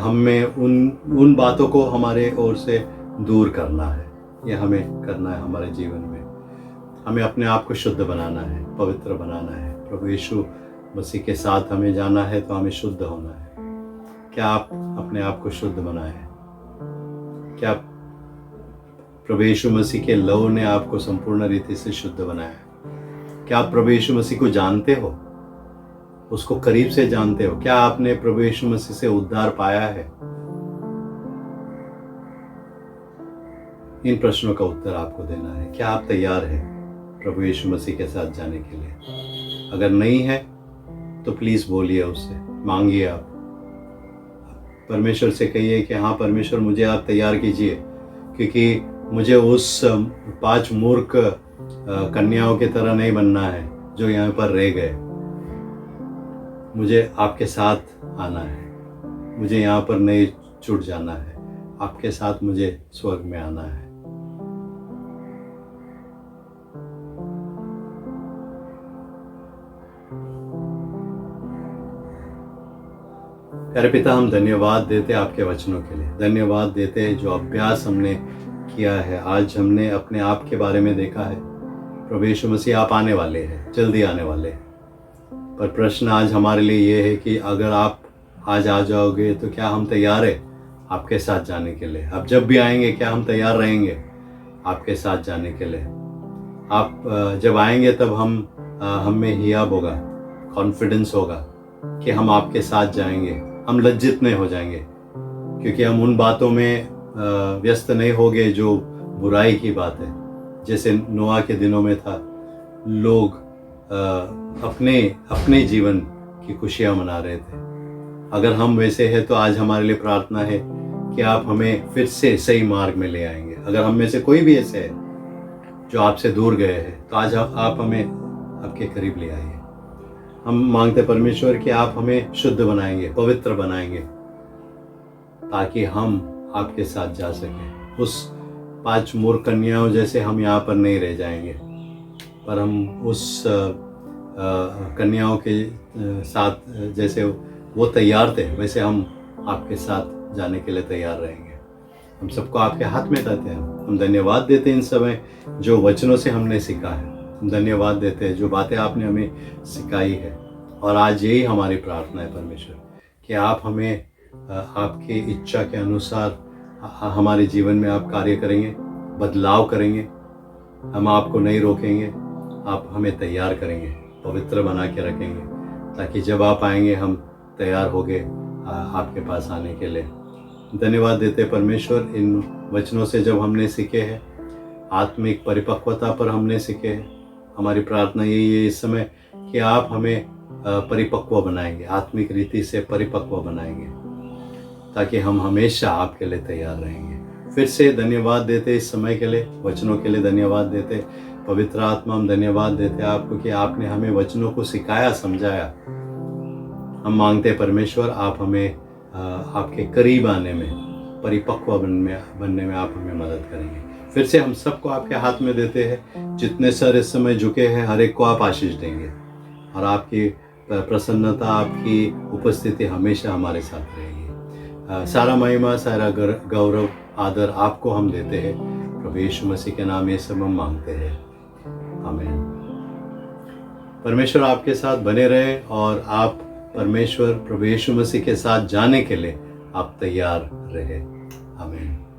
हमें उन बातों को हमारे ओर से दूर करना है। ये हमें करना है हमारे जीवन में। हमें अपने आप को शुद्ध बनाना है, पवित्र बनाना है। प्रभु यीशु मसीह के साथ हमें जाना है तो हमें शुद्ध होना है। क्या आप अपने आप को शुद्ध बनाए? क्या प्रभु यीशु मसीह के लहू ने आपको संपूर्ण रीति से शुद्ध बनाया? क्या आप प्रभु यीशु मसीह को जानते हो, उसको करीब से जानते हो? क्या आपने प्रभु यीशु मसीह से उद्धार पाया है? इन प्रश्नों का उत्तर आपको देना है। क्या आप तैयार हैं प्रभु यीशु मसीह के साथ जाने के लिए? अगर नहीं है तो प्लीज बोलिए, उससे मांगिए। आप परमेश्वर से कहिए कि हाँ परमेश्वर, मुझे आप तैयार कीजिए, क्योंकि मुझे उस 5 मूर्ख कन्याओं की तरह नहीं बनना है जो यहाँ पर रह गए। मुझे आपके साथ आना है, मुझे यहाँ पर नहीं छूट जाना है, आपके साथ मुझे स्वर्ग में आना है। प्यारे पिता, हम धन्यवाद देते आपके वचनों के लिए, धन्यवाद देते जो अभ्यास हमने किया है। आज हमने अपने आप के बारे में देखा है। प्रभु यीशु मसीह आप आने वाले हैं, जल्दी आने वाले हैं। पर प्रश्न आज हमारे लिए ये है कि अगर आप आज आ जाओगे तो क्या हम तैयार हैं आपके साथ जाने के लिए? आप जब भी आएंगे क्या हम तैयार रहेंगे आपके साथ जाने के लिए? आप जब आएंगे तब हम में हियाब होगा, कॉन्फिडेंस होगा कि हम आपके साथ जाएंगे। हम लज्जित नहीं हो जाएंगे, क्योंकि हम उन बातों में व्यस्त नहीं होंगे जो बुराई की बात है। जैसे नोआ के दिनों में था, लोग अपने जीवन की खुशियाँ मना रहे थे। अगर हम वैसे हैं तो आज हमारे लिए प्रार्थना है कि आप हमें फिर से सही मार्ग में ले आएंगे। अगर हम में से कोई भी ऐसे है जो आपसे दूर गए हैं, तो आज आप हमें आपके करीब ले आइए। हम मांगते परमेश्वर कि आप हमें शुद्ध बनाएंगे, पवित्र बनाएंगे, ताकि हम आपके साथ जा सकें। उस 5 मूर्ख कन्याओं जैसे हम यहाँ पर नहीं रह जाएंगे, पर हम उस कन्याओं के साथ जैसे वो तैयार थे, वैसे हम आपके साथ जाने के लिए तैयार रहेंगे। हम सबको आपके हाथ में देते हैं। हम धन्यवाद देते हैं इन समय जो वचनों से हमने सीखा है। हम धन्यवाद देते हैं जो बातें आपने हमें सिखाई है। और आज यही हमारी प्रार्थना है परमेश्वर, कि आप हमें आपकी इच्छा के अनुसार हमारे जीवन में आप कार्य करेंगे, बदलाव करेंगे। हम आपको नहीं रोकेंगे, आप हमें तैयार करेंगे, पवित्र बना के रखेंगे, ताकि जब आप आएंगे हम तैयार होंगे आपके पास आने के लिए। धन्यवाद देते परमेश्वर, इन वचनों से जब हमने सीखे हैं, आत्मिक परिपक्वता पर हमने सीखे हैं। हमारी प्रार्थना यही है इस समय कि आप हमें परिपक्व बनाएंगे, आत्मिक रीति से परिपक्व बनाएंगे, ताकि हम हमेशा आपके लिए तैयार रहेंगे। फिर से धन्यवाद देते इस समय के लिए, वचनों के लिए धन्यवाद देते। पवित्र आत्मा, हम धन्यवाद देते आपको कि आपने हमें वचनों को सिखाया, समझाया। हम मांगते परमेश्वर, आप हमें आपके करीब आने में, परिपक्व बनने में आप हमें मदद करेंगे। फिर से हम सबको आपके हाथ में देते हैं। जितने सर इस समय झुके हैं, हर एक को आप आशीष देंगे, और आपकी प्रसन्नता, आपकी उपस्थिति हमेशा हमारे साथ रहेगी। सारा महिमा, सारा गौरव, आदर आपको हम देते हैं। प्रभु यीशु मसीह के नाम ये सब हम मांगते हैं, आमीन। परमेश्वर आपके साथ बने रहे और आप परमेश्वर प्रभु यीशु मसीह के साथ जाने के लिए आप तैयार रहे। आमीन।